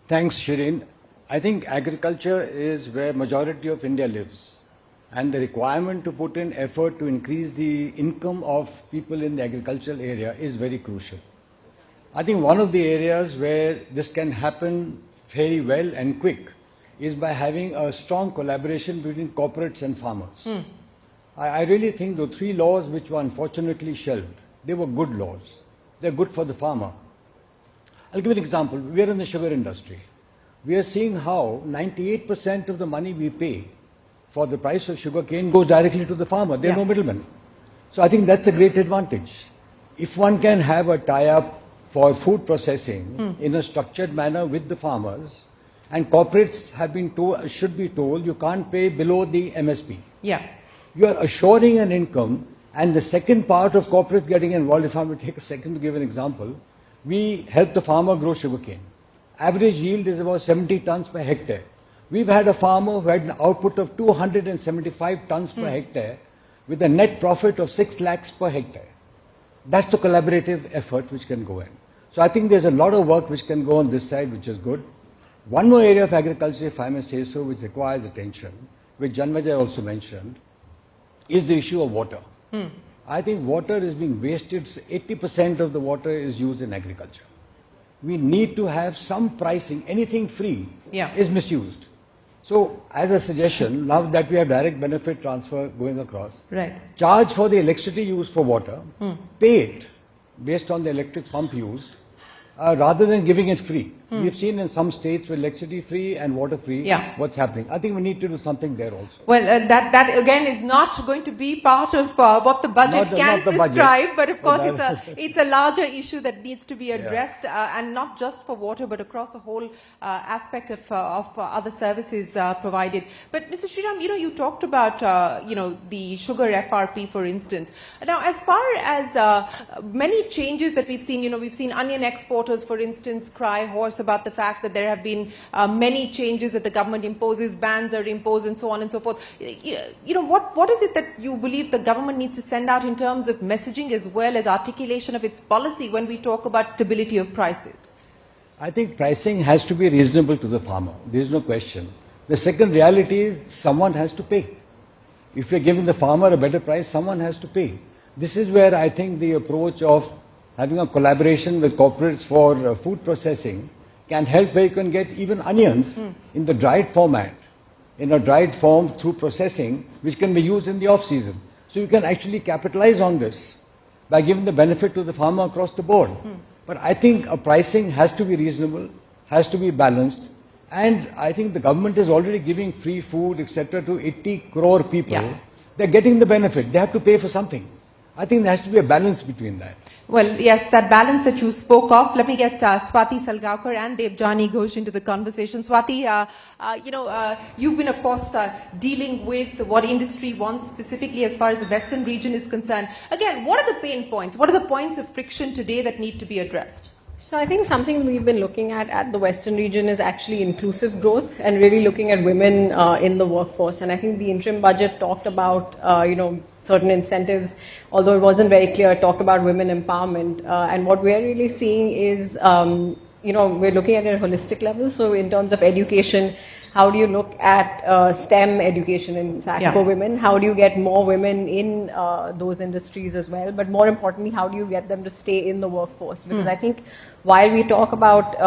Thanks, Shereen. I think agriculture is where majority of India lives, and the requirement to put in effort to increase the income of people in the agricultural area is very crucial. I think one of the areas where this can happen very well and quick is by having a strong collaboration between corporates and farmers. I really think the 3 laws which were unfortunately shelved, they were good laws. They're good for the farmer. I'll give you an example. We are in the sugar industry. We are seeing how 98% of the money we pay for the price of sugar cane goes directly to the farmer. There are no middlemen. So I think that's a great advantage. If one can have a tie-up for food processing in a structured manner with the farmers, and corporates have been told, should be told, you can't pay below the MSP. Yeah. You are assuring an income, and the second part of corporates getting involved, if I may take a second to give an example, we help the farmer grow sugarcane. Average yield is about 70 tons per hectare. We've had a farmer who had an output of 275 tons per hectare with a net profit of 6 lakhs per hectare. That's the collaborative effort which can go in. So I think there's a lot of work which can go on this side, which is good. One more area of agriculture, if I may say so, which requires attention, which Janmajay also mentioned, is the issue of water. I think water is being wasted. 80% of the water is used in agriculture. We need to have some pricing. Anything free is misused. So as a suggestion, now that we have direct benefit transfer going across, charge for the electricity used for water, pay it based on the electric pump used, rather than giving it free. We've seen in some states with electricity free and water free what's happening. I think we need to do something there also. Well, that again is not going to be part of what the budget can prescribe, but of course it's a larger issue that needs to be addressed, and not just for water, but across a whole aspect of other services provided. But Mr. Sriram, you talked about the sugar FRP, for instance. Now, as far as many changes that we've seen onion exporters, for instance, cry hoarse about the fact that there have been many changes that the government imposes, bans are imposed, and so on and so forth. What is it that you believe the government needs to send out in terms of messaging as well as articulation of its policy when we talk about stability of prices? I think pricing has to be reasonable to the farmer. There is no question. The second reality is someone has to pay. If you're giving the farmer a better price, someone has to pay. This is where I think the approach of having a collaboration with corporates for food processing can help, where you can get even onions in the dried format, in a dried form through processing, which can be used in the off-season. So you can actually capitalize on this by giving the benefit to the farmer across the board. But I think a pricing has to be reasonable, has to be balanced, and I think the government is already giving free food, etc. to 80 crore people. They're getting the benefit. They have to pay for something. I think there has to be a balance between that. Well, yes, that balance that you spoke of. Let me get Swati Salgaonkar and Devjani Ghosh into the conversation. Swati, you've been, of course, dealing with what industry wants specifically as far as the Western region is concerned. Again, what are the pain points? What are the points of friction today that need to be addressed? So I think something we've been looking at the Western region is actually inclusive growth and really looking at women in the workforce. And I think the interim budget talked about, certain incentives, although it wasn't very clear, talked about women empowerment. And what we're really seeing is, we're looking at it at a holistic level. So in terms of education, how do you look at STEM education, in fact, for women? How do you get more women in those industries as well? But more importantly, how do you get them to stay in the workforce? Because I think while we talk about,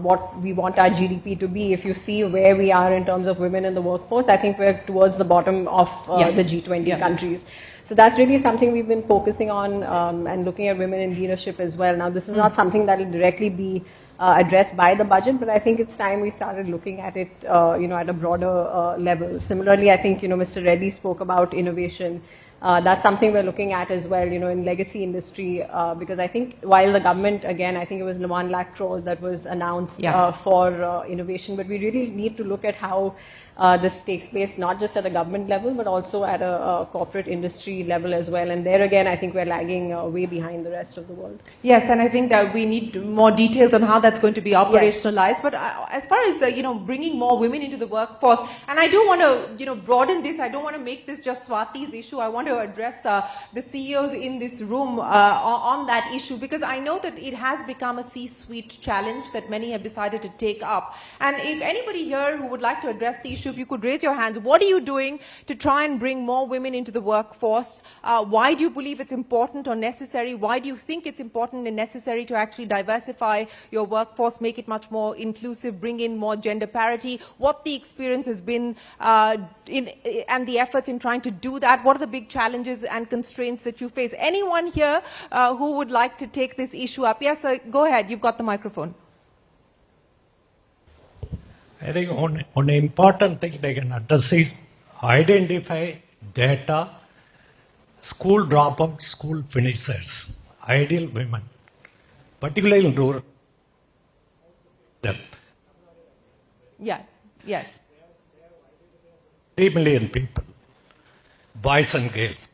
what we want our GDP to be, if you see where we are in terms of women in the workforce, I think we're towards the bottom of the G20 countries. So that's really something we've been focusing on and looking at women in leadership as well. Now, this is not something that will directly be addressed by the budget, but I think it's time we started looking at it, at a broader level. Similarly, I think, Mr. Reddy spoke about innovation. That's something we're looking at as well, in legacy industry, because I think while the government, again, I think it was 1 lakh crore that was announced for innovation, but we really need to look at how this takes place, not just at a government level, but also at a corporate industry level as well. And there again, I think we're lagging way behind the rest of the world. Yes, and I think that we need more details on how that's going to be operationalized. Yes. But as far as, bringing more women into the workforce, and I do want to, broaden this, I don't want to make this just Swati's issue. I want to address the CEOs in this room on that issue, because I know that it has become a C-suite challenge that many have decided to take up. And if anybody here who would like to address the issue, if you could raise your hands, what are you doing to try and bring more women into the workforce? Why do you believe it's important or necessary? Why do you think it's important and necessary to actually diversify your workforce, make it much more inclusive, bring in more gender parity? What the experience has been and the efforts in trying to do that? What are the big challenges and constraints that you face? Anyone here who would like to take this issue up? Yes, sir, go ahead. You've got the microphone. I think one important thing they can address is identify data, school dropouts, school finishers, ideal women, particularly in rural. Yeah, yes. 3 million people, boys and girls.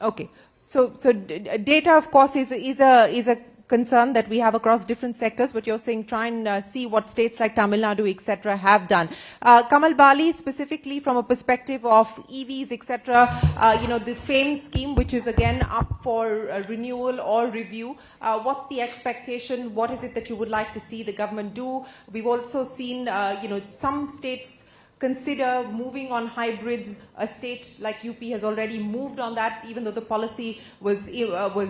Okay, so data, of course, is a concern that we have across different sectors, but you're saying try and see what states like Tamil Nadu, etc., have done. Kamal Bali, specifically from a perspective of EVs, etc., the FAME scheme, which is again up for renewal or review. What's the expectation? What is it that you would like to see the government do? We've also seen, some states consider moving on hybrids. A state like UP has already moved on that, even though the policy was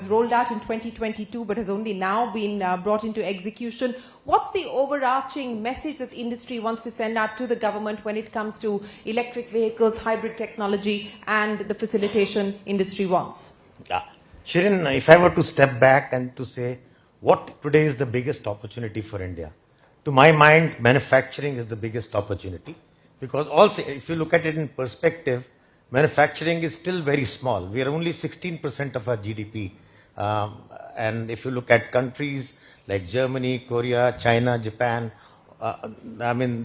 rolled out in 2022, but has only now been brought into execution. What's the overarching message that industry wants to send out to the government when it comes to electric vehicles, hybrid technology, and the facilitation industry wants? Shereen, if I were to step back and to say what today is the biggest opportunity for India, to my mind, manufacturing is the biggest opportunity. Because also, if you look at it in perspective, manufacturing is still very small. We are only 16% of our GDP. And if you look at countries like Germany, Korea, China, Japan,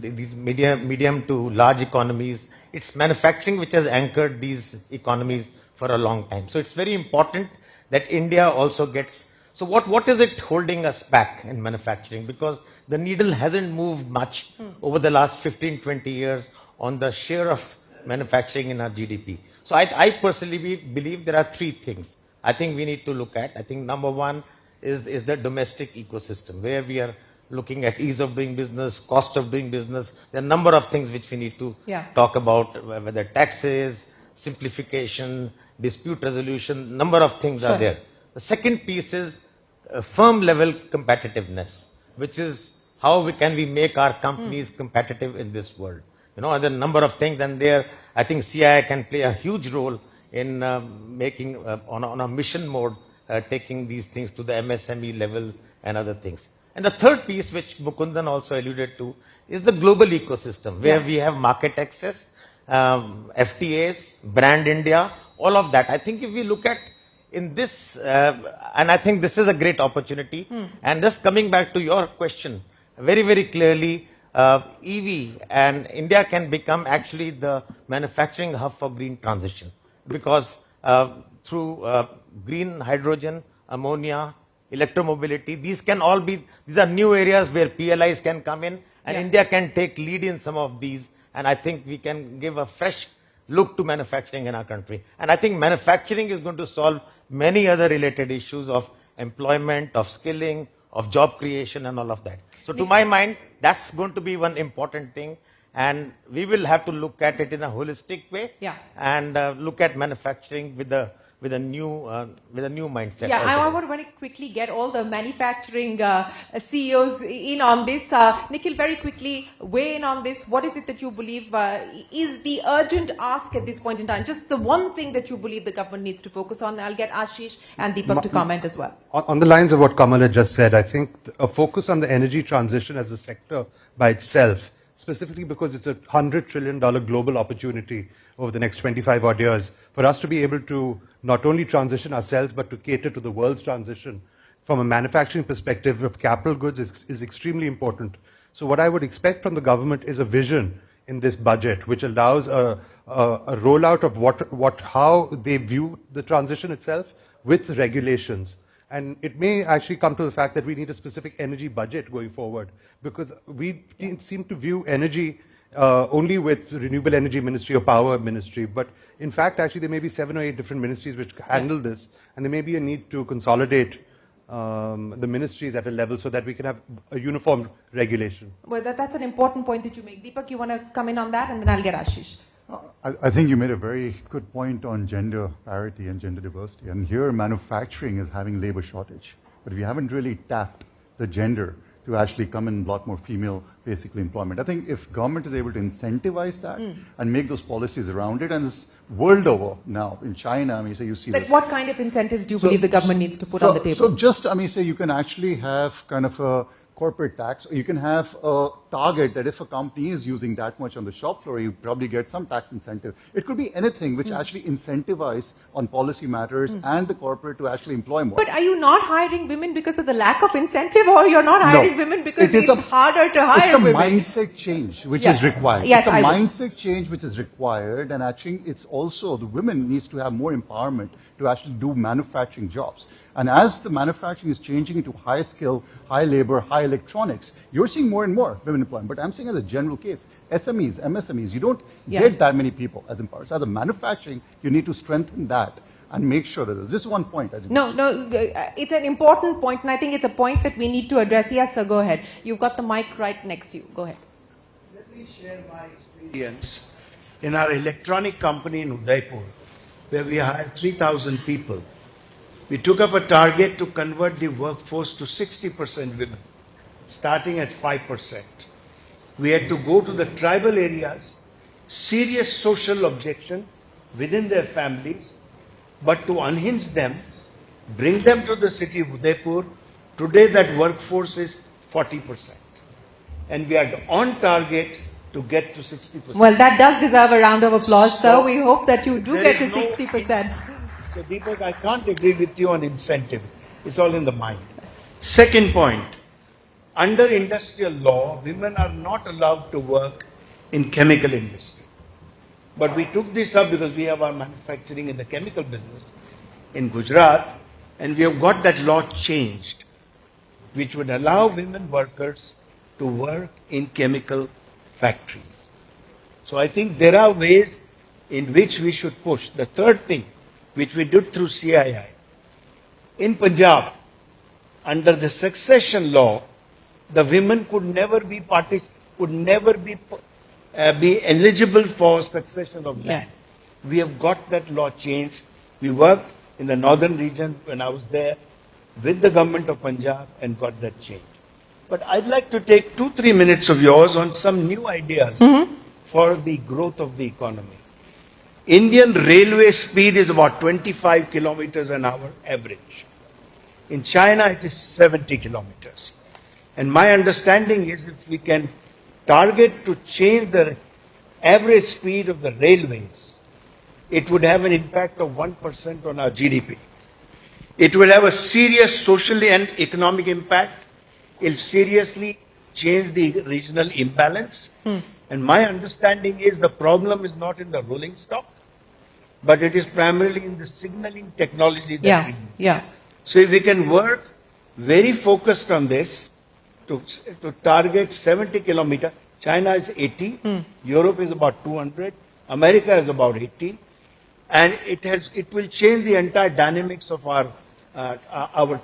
these medium to large economies, it's manufacturing which has anchored these economies for a long time. So it's very important that India also gets... So what is it holding us back in manufacturing? Because the needle hasn't moved much over the last 15, 20 years on the share of manufacturing in our GDP. So I personally believe there are 3 things I think we need to look at. I think number 1 is the domestic ecosystem, where we are looking at ease of doing business, cost of doing business. There are a number of things which we need to talk about, whether taxes, simplification, dispute resolution, number of things are there. The second piece is firm level competitiveness, which is how can we make our companies competitive in this world? There are a number of things, and there I think CII can play a huge role in making on a mission mode, taking these things to the MSME level and other things. And the third piece, which Mukundan also alluded to, is the global ecosystem, where we have market access, FTAs, brand India, all of that. I think if we look at in this, and I think this is a great opportunity. And just coming back to your question, very, very clearly, EV and India can become actually the manufacturing hub for green transition, because through green hydrogen, ammonia, electromobility, these are new areas where PLIs can come in, and India can take lead in some of these, and I think we can give a fresh look to manufacturing in our country. And I think manufacturing is going to solve many other related issues of employment, of skilling, of job creation and all of that. So to my mind, that's going to be one important thing. And we will have to look at it in a holistic way and look at manufacturing with a new mindset. Yeah, I want to quickly get all the manufacturing CEOs in on this. Nikhil, very quickly weigh in on this. What is it that you believe is the urgent ask at this point in time? Just the one thing that you believe the government needs to focus on. I'll get Ashish and Deepak to comment as well. On the lines of what Kamala just said, I think a focus on the energy transition as a sector by itself, specifically because it's a $100 trillion global opportunity over the next 25 odd years, for us to be able to not only transition ourselves, but to cater to the world's transition from a manufacturing perspective of capital goods is extremely important. So what I would expect from the government is a vision in this budget, which allows a rollout of how they view the transition itself with regulations. And it may actually come to the fact that we need a specific energy budget going forward, because we seem to view energy only with Renewable Energy Ministry or Power Ministry. But in fact, actually, there may be 7 or 8 different ministries which handle this, and there may be a need to consolidate the ministries at a level so that we can have a uniform regulation. Well, that's an important point that you make. Deepak, you want to come in on that, and then I'll get Ashish. I think you made a very good point on gender parity and gender diversity. And here manufacturing is having labor shortage. But we haven't really tapped the gender to actually come in a lot more female, basically, employment. I think if government is able to incentivize that and make those policies around it, and it's world over now, in China, I mean, so you see Like this. what kind of incentives do you believe the government needs to put on the table? So just, I mean, say you can actually have kind of a corporate tax, or you can have a target that if a company is using that much on the shop floor, you probably get some tax incentive. It could be anything which actually incentivize on policy matters and the corporate to actually employ more. But are you not hiring women because of the lack of incentive, or you're not hiring women because it's harder to hire women? It's a mindset change which is required. Yes, it's a mindset change which is required, and actually it's also the women needs to have more empowerment to actually do manufacturing jobs. And as the manufacturing is changing into high skill, high labor, high electronics, you're seeing more and more women employment. But I'm saying as a general case, SMEs, MSMEs, you don't get that many people as empowered. So as a manufacturing, you need to strengthen that and make sure that there's just one point. No, it's an important point, and I think it's a point that we need to address. Yes, sir, go ahead. You've got the mic right next to you. Go ahead. Let me share my experience in our electronic company in Udaipur, where we hired 3,000 people. We took up a target to convert the workforce to 60% women, starting at 5%. We had to go to the tribal areas, serious social objection within their families, but to unhinge them, bring them to the city of Udaipur. Today that workforce is 40%. And we are on target to get to 60%. Well, that does deserve a round of applause, sir. We hope that you do get to 60%. So Deepak, I can't agree with you on incentive. It's all in the mind. Second point, under industrial law, women are not allowed to work in chemical industry. But we took this up because we have our manufacturing in the chemical business in Gujarat, and we have got that law changed, which would allow women workers to work in chemical factories. So I think there are ways in which we should push. The third thing, which we did through CII. In Punjab, under the succession law, the women could never be eligible for succession of land. We have got that law changed. We worked in the northern region when I was there with the government of Punjab and got that changed. But I'd like to take 2-3 minutes of yours on some new ideas for the growth of the economy. Indian railway speed is about 25 kilometers an hour average. In China, it is 70 kilometers. And my understanding is if we can target to change the average speed of the railways, it would have an impact of 1% on our GDP. It will have a serious social and economic impact. It will seriously change the regional imbalance. And my understanding is the problem is not in the rolling stock, but it is primarily in the signaling technology that we do. So if we can work very focused on this to target 70 kilometers, China is 80, Europe is about 200, America has about 18. And it will change the entire dynamics of our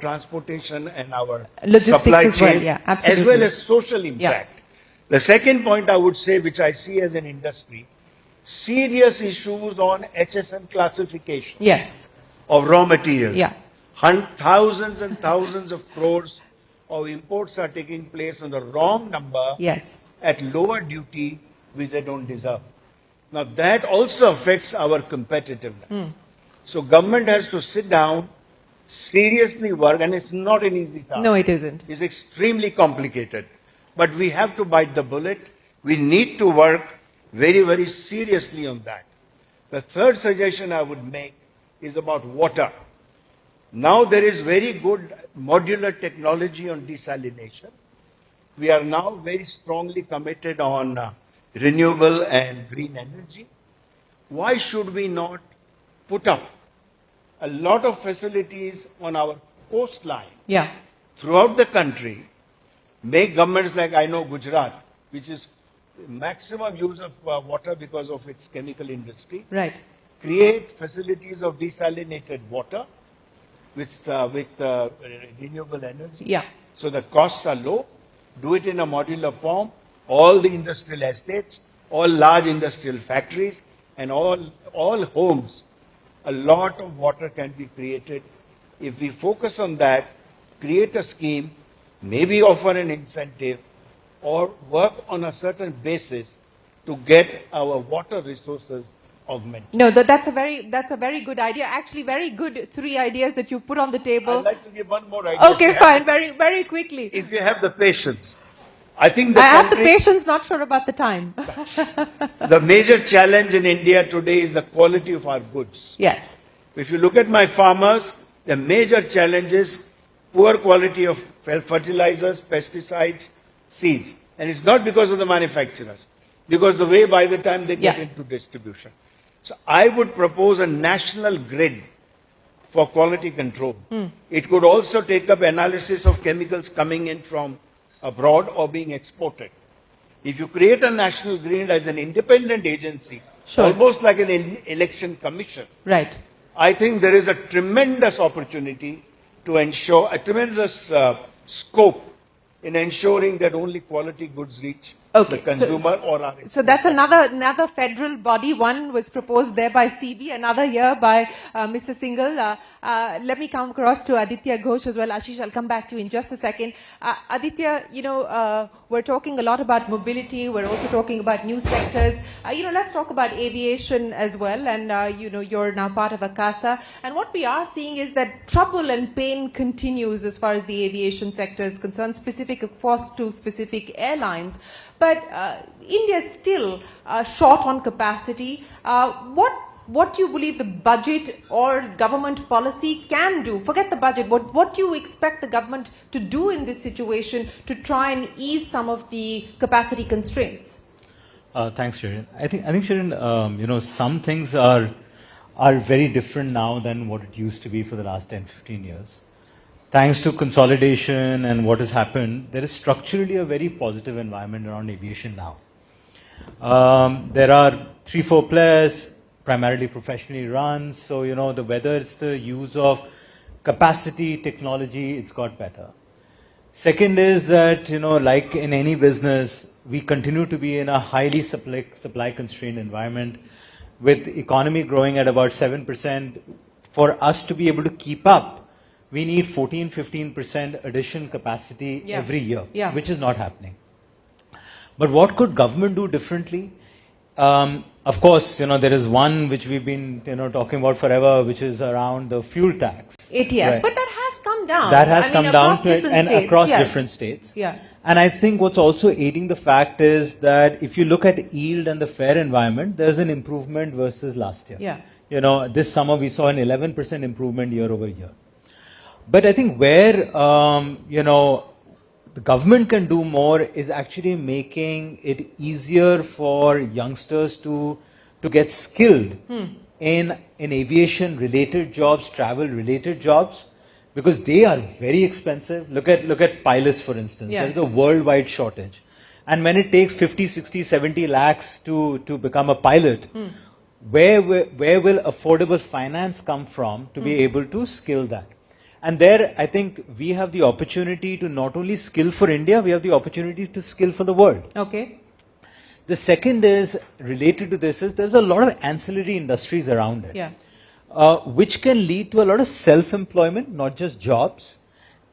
transportation and our logistics supply as chain, well, yeah, absolutely. as well as social impact. The second point I would say, which I see as an industry, serious issues on HSN classification. Yes. Of raw materials. Yeah. Thousands and thousands of crores of imports are taking place on the wrong number. Yes. At lower duty, which they don't deserve. Now that also affects our competitiveness. So government has to sit down, seriously work, and it's not an easy task. No, it isn't. It's extremely complicated. But we have to bite the bullet. We need to work very, very seriously on that. The third suggestion I would make is about water. Now there is very good modular technology on desalination. We are now very strongly committed on renewable and green energy. Why should we not put up a lot of facilities on our coastline throughout the country, make governments like I know Gujarat, which is maximum use of water because of its chemical industry, right, create facilities of desalinated water with renewable energy. Yeah. So the costs are low. Do it in a modular form. All the industrial estates, all large industrial factories, and all homes, a lot of water can be created. If we focus on that, create a scheme, maybe offer an incentive, or work on a certain basis to get our water resources augmented. No, that's a very good idea. Actually, very good 3 ideas that you put on the table. I'd like to give one more idea. Okay, fine. Very quickly. If you have the patience. I think I have the patience, not sure about the time. The major challenge in India today is the quality of our goods. Yes. If you look at my farmers, the major challenge is poor quality of fertilizers, pesticides, seeds. And it's not because of the manufacturers, because the way by the time they get into distribution. So I would propose a national grid for quality control. It could also take up analysis of chemicals coming in from abroad or being exported. If you create a national grid as an independent agency, almost like an election commission, right, I think there is a tremendous opportunity to ensure, a tremendous scope in ensuring that only quality goods reach the consumer or our So that's another federal body. One was proposed there by CB, another here by Mr. Singhal. Let me come across to Aditya Ghosh as well. Ashish, I'll come back to you in just a second. Aditya, we're talking a lot about mobility. We're also talking about new sectors. Let's talk about aviation as well. And, you're now part of ACASA. And what we are seeing is that trouble and pain continues as far as the aviation sector is concerned, specific, of course, to specific airlines. But India is still short on capacity. What do you believe the budget or government policy can do? Forget the budget. What do you expect the government to do in this situation to try and ease some of the capacity constraints? Thanks, Shereen. I think Shereen, some things are very different now than what it used to be for the last 10, 15 years. Thanks to consolidation and what has happened, there is structurally a very positive environment around aviation now. There are 3-4 players, primarily professionally run, so whether it's the use of capacity, technology, it's got better. Second is that, like in any business, we continue to be in a highly supply constrained environment with economy growing at about 7%. For us to be able to keep up, we need 14-15% addition capacity every year, which is not happening. But what could government do differently? Of course, there is one which we've been talking about forever, which is around the fuel tax. ATF, right? but that has come down. That has come down across yes. different states. Yeah. And I think what's also aiding the fact is that if you look at yield and the fare environment, there's an improvement versus last year. Yeah. This summer we saw an 11% improvement year over year. But I think where, the government can do more is actually making it easier for youngsters to get skilled in aviation related jobs, travel related jobs, because they are very expensive. Look at pilots, for instance. There is a worldwide shortage. And when it takes 50, 60, 70 lakhs to become a pilot, where will affordable finance come from to be able to skill that? And there, I think we have the opportunity to not only skill for India, we have the opportunity to skill for the world. Okay. The second is related to this is there's a lot of ancillary industries around it, which can lead to a lot of self-employment, not just jobs.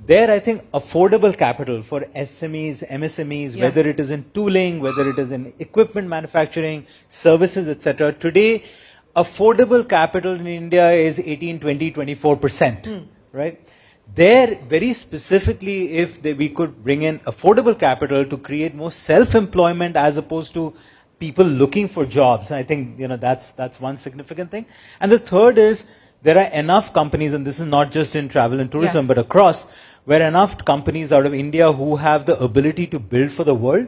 There, I think affordable capital for SMEs, MSMEs, whether it is in tooling, whether it is in equipment manufacturing, services, etc. Today, affordable capital in India is 18, 20, 24%, right? There, very specifically, if we could bring in affordable capital to create more self-employment as opposed to people looking for jobs, I think that's one significant thing. And the third is there are enough companies, and this is not just in travel and tourism, but across, where enough companies out of India who have the ability to build for the world.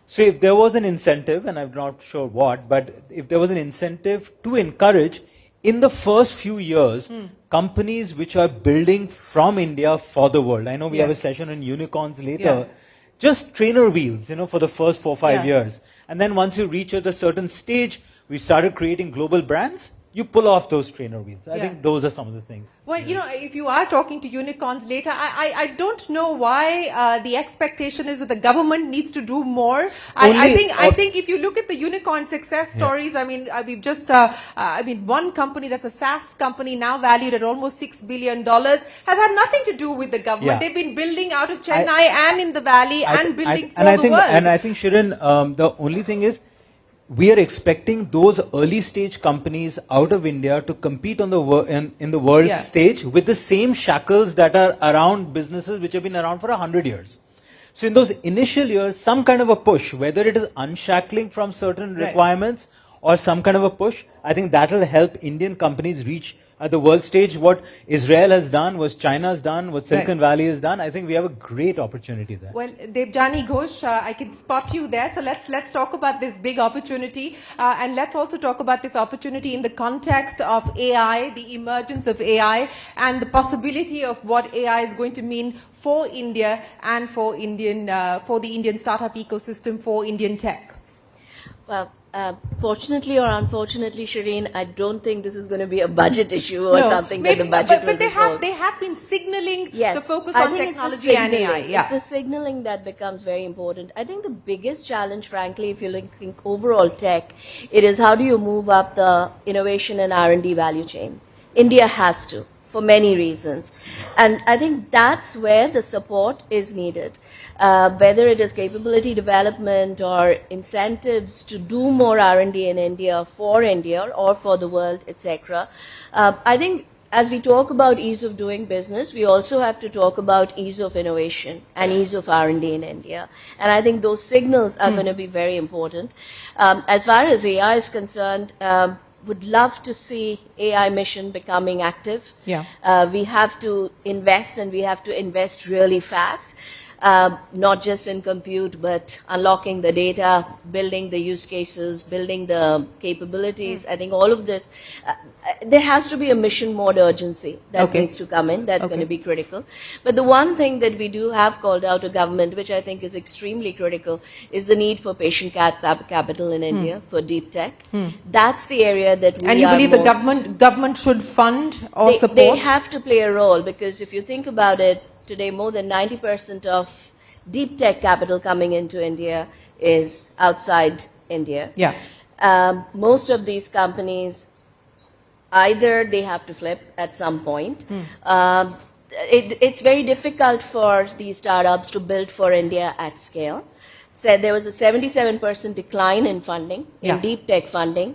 So if there was an incentive, and I'm not sure what, but if there was an incentive to encourage, in the first few years, companies which are building from India for the world. I know we have a session on unicorns later. Just trainer wheels, for the first 4 or 5 years. And then once you reach at a certain stage, we started creating global brands. You pull off those trainer wheels. I think those are some of the things. Well, if you are talking to unicorns later, I don't know why the expectation is that the government needs to do more. I think if you look at the unicorn success stories, we've just, one company that's a SaaS company now valued at almost $6 billion has had nothing to do with the government. They've been building out of Chennai and in the valley and building for the world. And I think, Shereen, the only thing is, we are expecting those early stage companies out of India to compete on in the world stage with the same shackles that are around businesses which have been around for 100 years. So in those initial years, some kind of a push, whether it is unshackling from certain requirements or some kind of a push, I think that will help Indian companies reach at the world stage what Israel has done, what China has done, what Silicon Valley has done. I think we have a great opportunity there. Well, Devjani Ghosh, I can spot you there. So let's talk about this big opportunity, and let's also talk about this opportunity in the context of AI, the emergence of AI, and the possibility of what AI is going to mean for India and for the Indian startup ecosystem, for Indian tech. Well, fortunately or unfortunately, Shereen, I don't think this is going to be a budget issue or something that the budget will but they have been signaling the focus on technology and AI. It's the signaling that becomes very important. I think the biggest challenge, frankly, if you think overall tech, it is how do you move up the innovation and R&D value chain. India has to, for many reasons. And I think that's where the support is needed. Whether it is capability development or incentives to do more R&D in India or for the world, etc. I think as we talk about ease of doing business, we also have to talk about ease of innovation and ease of R&D in India. And I think those signals are going to be very important. As far as AI is concerned, would love to see AI mission becoming active. We have to invest, and we have to invest really fast. Not just in compute, but unlocking the data, building the use cases, building the capabilities. I think all of this, there has to be a mission mode urgency that needs to come in. That's going to be critical. But the one thing that we do have called out to government, which I think is extremely critical, is the need for patient capital in India for deep tech. That's the area that we And you believe the government should fund or support? They have to play a role, because if you think about it, today, more than 90% of deep tech capital coming into India is outside India. Most of these companies, either they have to flip at some point. It's very difficult for these startups to build for India at scale. So there was a 77% decline in funding, in deep tech funding.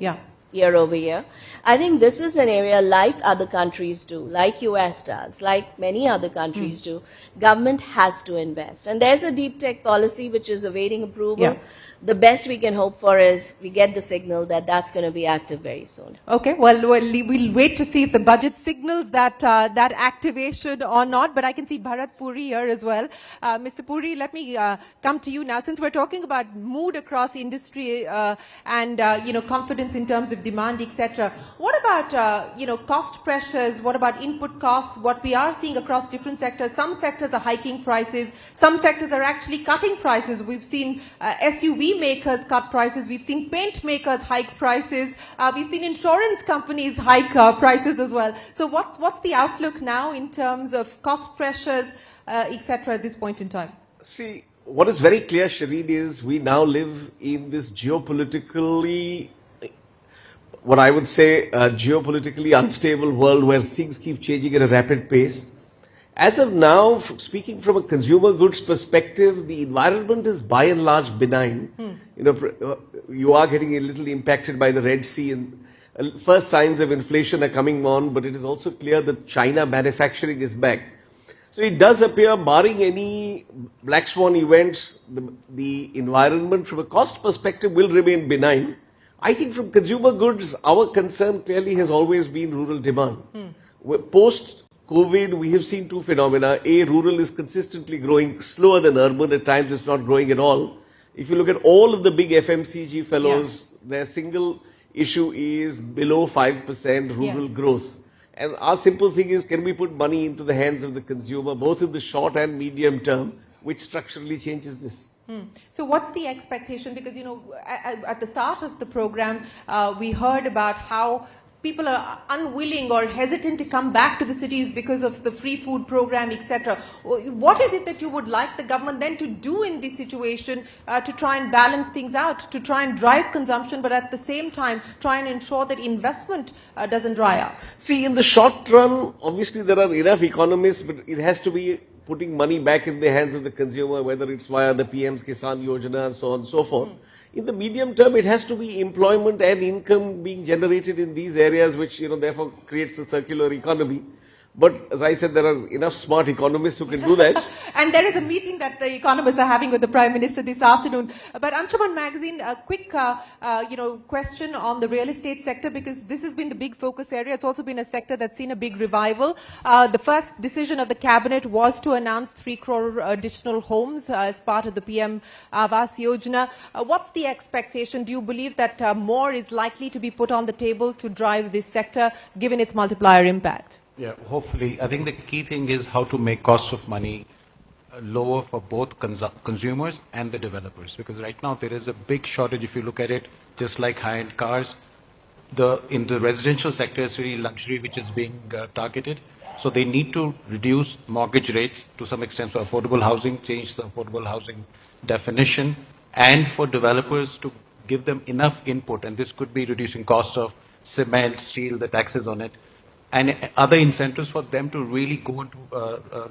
Year over year. I think this is an area like other countries do, like US does, like many other countries do. Government has to invest. And there's a deep tech policy which is awaiting approval. The best we can hope for is we get the signal that that's going to be active very soon. Okay, well, we'll wait to see if the budget signals that activation or not. But I can see Bharat Puri here as well. Mr. Puri, let me come to you now. Since we're talking about mood across industry and confidence in terms of of demand, etc. What about, cost pressures? What about input costs? What we are seeing across different sectors, some sectors are hiking prices, some sectors are actually cutting prices. We've seen SUV makers cut prices, we've seen paint makers hike prices, we've seen insurance companies hike prices as well. So what's the outlook now in terms of cost pressures, etc. at this point in time? See, what is very clear, Shereen, is we now live in this geopolitically, what I would say, geopolitically unstable world where things keep changing at a rapid pace. As of now, speaking from a consumer goods perspective, the environment is by and large benign. You are getting a little impacted by the Red Sea, and first signs of inflation are coming on, but it is also clear that China manufacturing is back. So it does appear, barring any black swan events, the environment from a cost perspective will remain benign. I think from consumer goods, our concern clearly has always been rural demand. Post-COVID, we have seen two phenomena. A, rural is consistently growing slower than urban. At times, it's not growing at all. If you look at all of the big FMCG fellows, their single issue is below 5% rural growth. And our simple thing is, can we put money into the hands of the consumer, both in the short and medium term, which structurally changes this? So what's the expectation? Because, at the start of the program, we heard about how people are unwilling or hesitant to come back to the cities because of the free food program, etc. What is it that you would like the government then to do in this situation to try and balance things out, to try and drive consumption, but at the same time try and ensure that investment doesn't dry up? See, in the short run, obviously there are enough economists, but it has to be putting money back in the hands of the consumer, whether it's via the PM's Kisan Yojana and so on and so forth. In the medium term, it has to be employment and income being generated in these areas, which, therefore creates a circular economy. But as I said, there are enough smart economists who can do that. And there is a meeting that the economists are having with the Prime Minister this afternoon. But Anshuman Magazine, a quick, question on the real estate sector, because this has been the big focus area. It's also been a sector that's seen a big revival. The first decision of the cabinet was to announce 3 crore additional homes as part of the PM Aviation Yojana. What's the expectation? Do you believe that more is likely to be put on the table to drive this sector, given its multiplier impact? Yeah, hopefully. I think the key thing is how to make costs of money lower for both consumers and the developers. Because right now there is a big shortage, if you look at it, just like high-end cars. In the residential sector, it's really luxury which is being targeted. So they need to reduce mortgage rates to some extent for affordable housing, change the affordable housing definition, and for developers to give them enough input. And this could be reducing costs of cement, steel, the taxes on it, and other incentives for them to really go into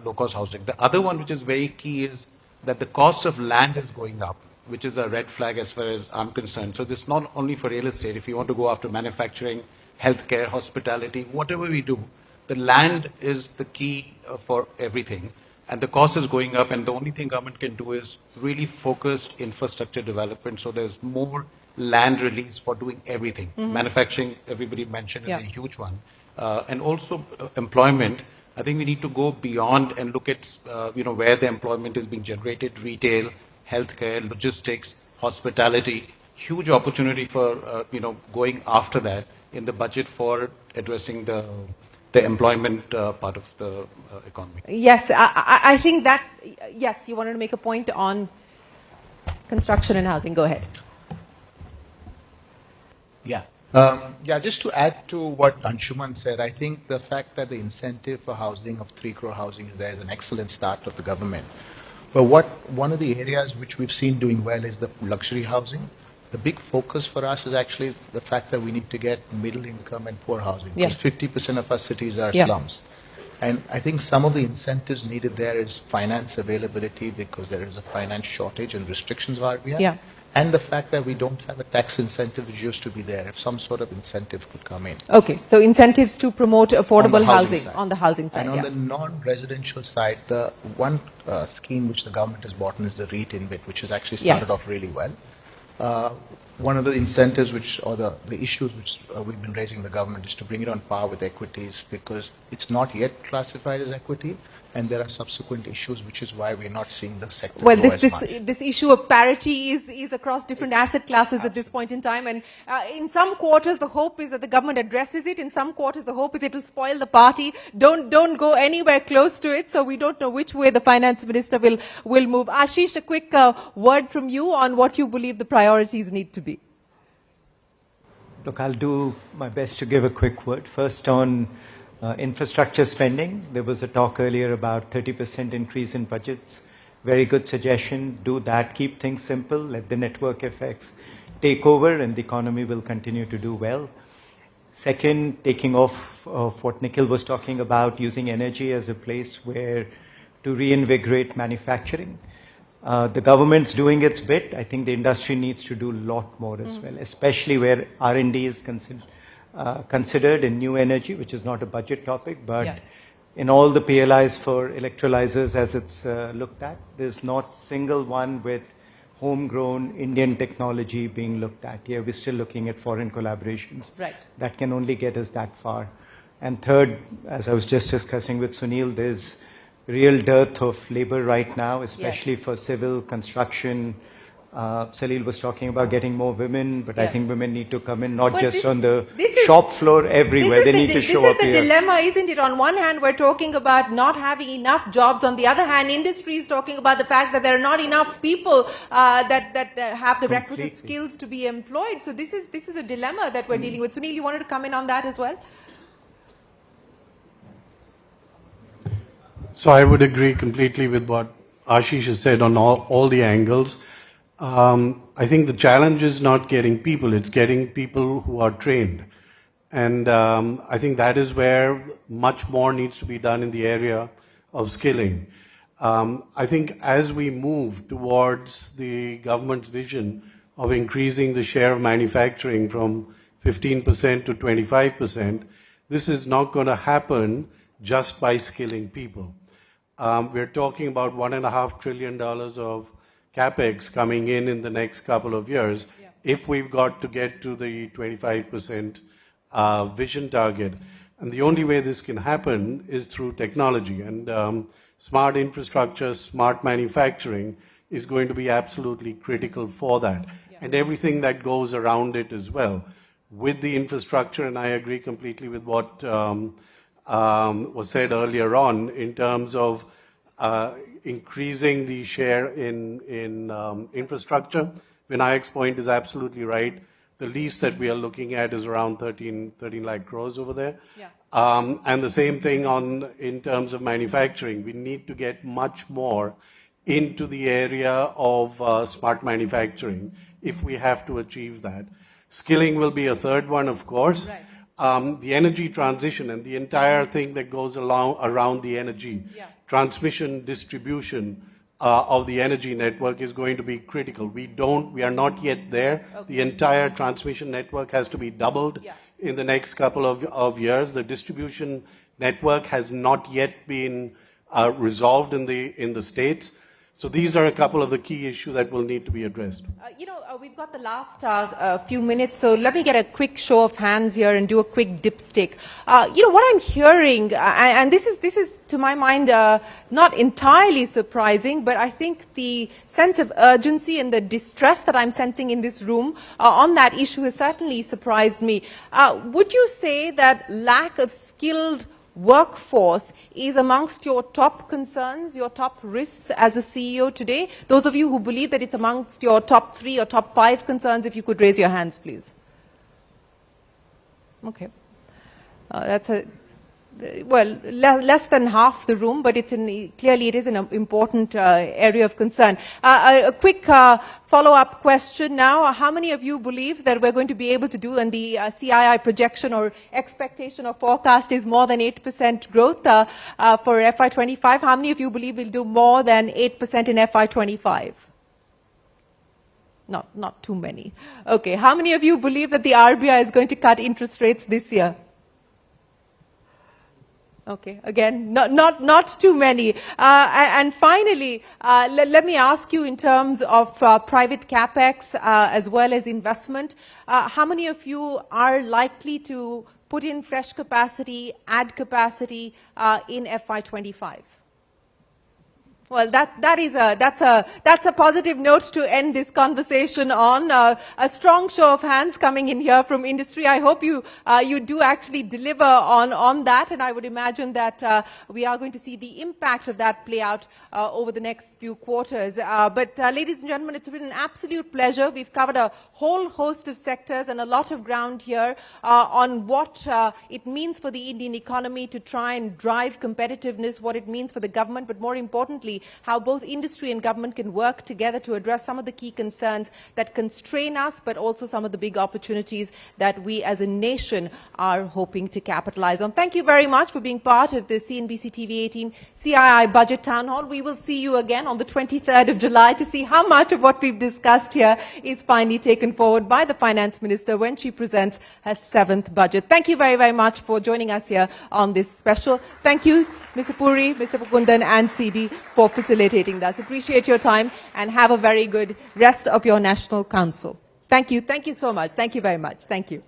low-cost housing. The other one which is very key is that the cost of land is going up, which is a red flag as far as I'm concerned. So this is not only for real estate. If you want to go after manufacturing, healthcare, hospitality, whatever we do, the land is the key for everything. And the cost is going up, and the only thing government can do is really focused infrastructure development. So there's more land release for doing everything. Manufacturing, everybody mentioned, is a huge one. And also employment. I think we need to go beyond and look at where the employment is being generated: retail, healthcare, logistics, hospitality. Huge opportunity for going after that in the budget for addressing the employment part of the economy. Yes, I think that. Yes, you wanted to make a point on construction and housing. Go ahead. Yeah. Just to add to what Anshuman said, I think the fact that the incentive for housing of 3 crore housing is there is an excellent start of the government. But one of the areas which we've seen doing well is the luxury housing. The big focus for us is actually the fact that we need to get middle income and poor housing. Because 50% of our cities are slums. And I think some of the incentives needed there is finance availability, because there is a finance shortage and restrictions of RBI. And the fact that we don't have a tax incentive which used to be there. If some sort of incentive could come in. Okay, so incentives to promote affordable housing on the housing side. And on the non-residential side, the one scheme which the government has bought is the REIT InvIT, which has actually started off really well. one of the incentives or the issues which we've been raising in the government is to bring it on par with equities, because it's not yet classified as equity, and there are subsequent issues, which is why we're not seeing the sector Well, grow as much. this issue of parity is across different asset classes at this point in time, and in some quarters the hope is that the government addresses it. In some quarters the hope is it will spoil the party. Don't go anywhere close to it. So we don't know which way the finance minister will move. Ashish, a quick word from you on what you believe the priorities need to be. Look, I'll do my best to give a quick word. First on infrastructure spending. There was a talk earlier about 30% increase in budgets. Very good suggestion. Do that. Keep things simple. Let the network effects take over and the economy will continue to do well. Second, taking off of what Nikhil was talking about, using energy as a place where to reinvigorate manufacturing. The government's doing its bit. I think the industry needs to do a lot more as well, especially where R&D is considered in new energy, which is not a budget topic, but in all the PLIs for electrolyzers as it's looked at, there's not single one with homegrown Indian technology being looked at. Here we're still looking at foreign collaborations. Right. That can only get us that far. And third, as I was just discussing with Sunil, there's real dearth of labor right now, especially for civil construction. Salil was talking about getting more women, but I think women need to come in, not just on the shop floor, everywhere. They need to show up here. This is the dilemma, isn't it? On one hand, we're talking about not having enough jobs. On the other hand, industry is talking about the fact that there are not enough people that have the requisite skills to be employed. So this is a dilemma that we're dealing with. Sunil, you wanted to come in on that as well? So I would agree completely with what Ashish has said on all the angles. I think the challenge is not getting people, it's getting people who are trained. And I think that is where much more needs to be done in the area of skilling. I think as we move towards the government's vision of increasing the share of manufacturing from 15% to 25%, this is not going to happen just by skilling people. We're talking about $1.5 trillion of capex coming in the next couple of years if we've got to get to the 25% vision target. And the only way this can happen is through technology. And smart infrastructure, smart manufacturing is going to be absolutely critical for that. And everything that goes around it as well. With the infrastructure, and I agree completely with what was said earlier on in terms of increasing the share in infrastructure. Vinayak's point is absolutely right. The least that we are looking at is around 13 lakh crores over there. And the same thing in terms of manufacturing. We need to get much more into the area of smart manufacturing if we have to achieve that. Skilling will be a third one, of course. The energy transition and the entire thing that goes around the energy, transmission, distribution of the energy network is going to be critical. We are not yet there. The entire transmission network has to be doubled in the next couple of years. The distribution network has not yet been resolved in the States. So these are a couple of the key issues that will need to be addressed. We've got the last few minutes, so let me get a quick show of hands here and do a quick dipstick. What I'm hearing, and this is to my mind not entirely surprising, but I think the sense of urgency and the distress that I'm sensing in this room on that issue has certainly surprised me. Would you say that lack of skilled workforce is amongst your top concerns, your top risks as a CEO today? Those of you who believe that it's amongst your top 3 or top 5 concerns, if you could raise your hands, please. Okay. That's less than half the room, but clearly it is an important area of concern. A quick follow-up question now. How many of you believe that we're going to be able to do, and the CII projection or expectation or forecast is more than 8% growth for FY25? How many of you believe we'll do more than 8% in FY25? Not too many. Okay. How many of you believe that the RBI is going to cut interest rates this year? Okay, again, not too many. And finally, let me ask you in terms of private capex as well as investment, how many of you are likely to put in fresh capacity, add capacity in FY25? Well, that's a positive note to end this conversation on. A strong show of hands coming in here from industry. I hope you do actually deliver on that, and I would imagine that we are going to see the impact of that play out over the next few quarters. But ladies and gentlemen, it's been an absolute pleasure. We've covered a whole host of sectors and a lot of ground here on what it means for the Indian economy to try and drive competitiveness, what it means for the government, but more importantly, how both industry and government can work together to address some of the key concerns that constrain us, but also some of the big opportunities that we as a nation are hoping to capitalize on. Thank you very much for being part of the CNBC-TV18 CII Budget Town Hall. We will see you again on the 23rd of July to see how much of what we've discussed here is finally taken forward by the Finance Minister when she presents her 7th budget. Thank you very, very much for joining us here on this special. Thank you, Mr. Puri, Mr. Pukundan and CB for facilitating this. Appreciate your time and have a very good rest of your National Council. Thank you. Thank you so much. Thank you very much. Thank you.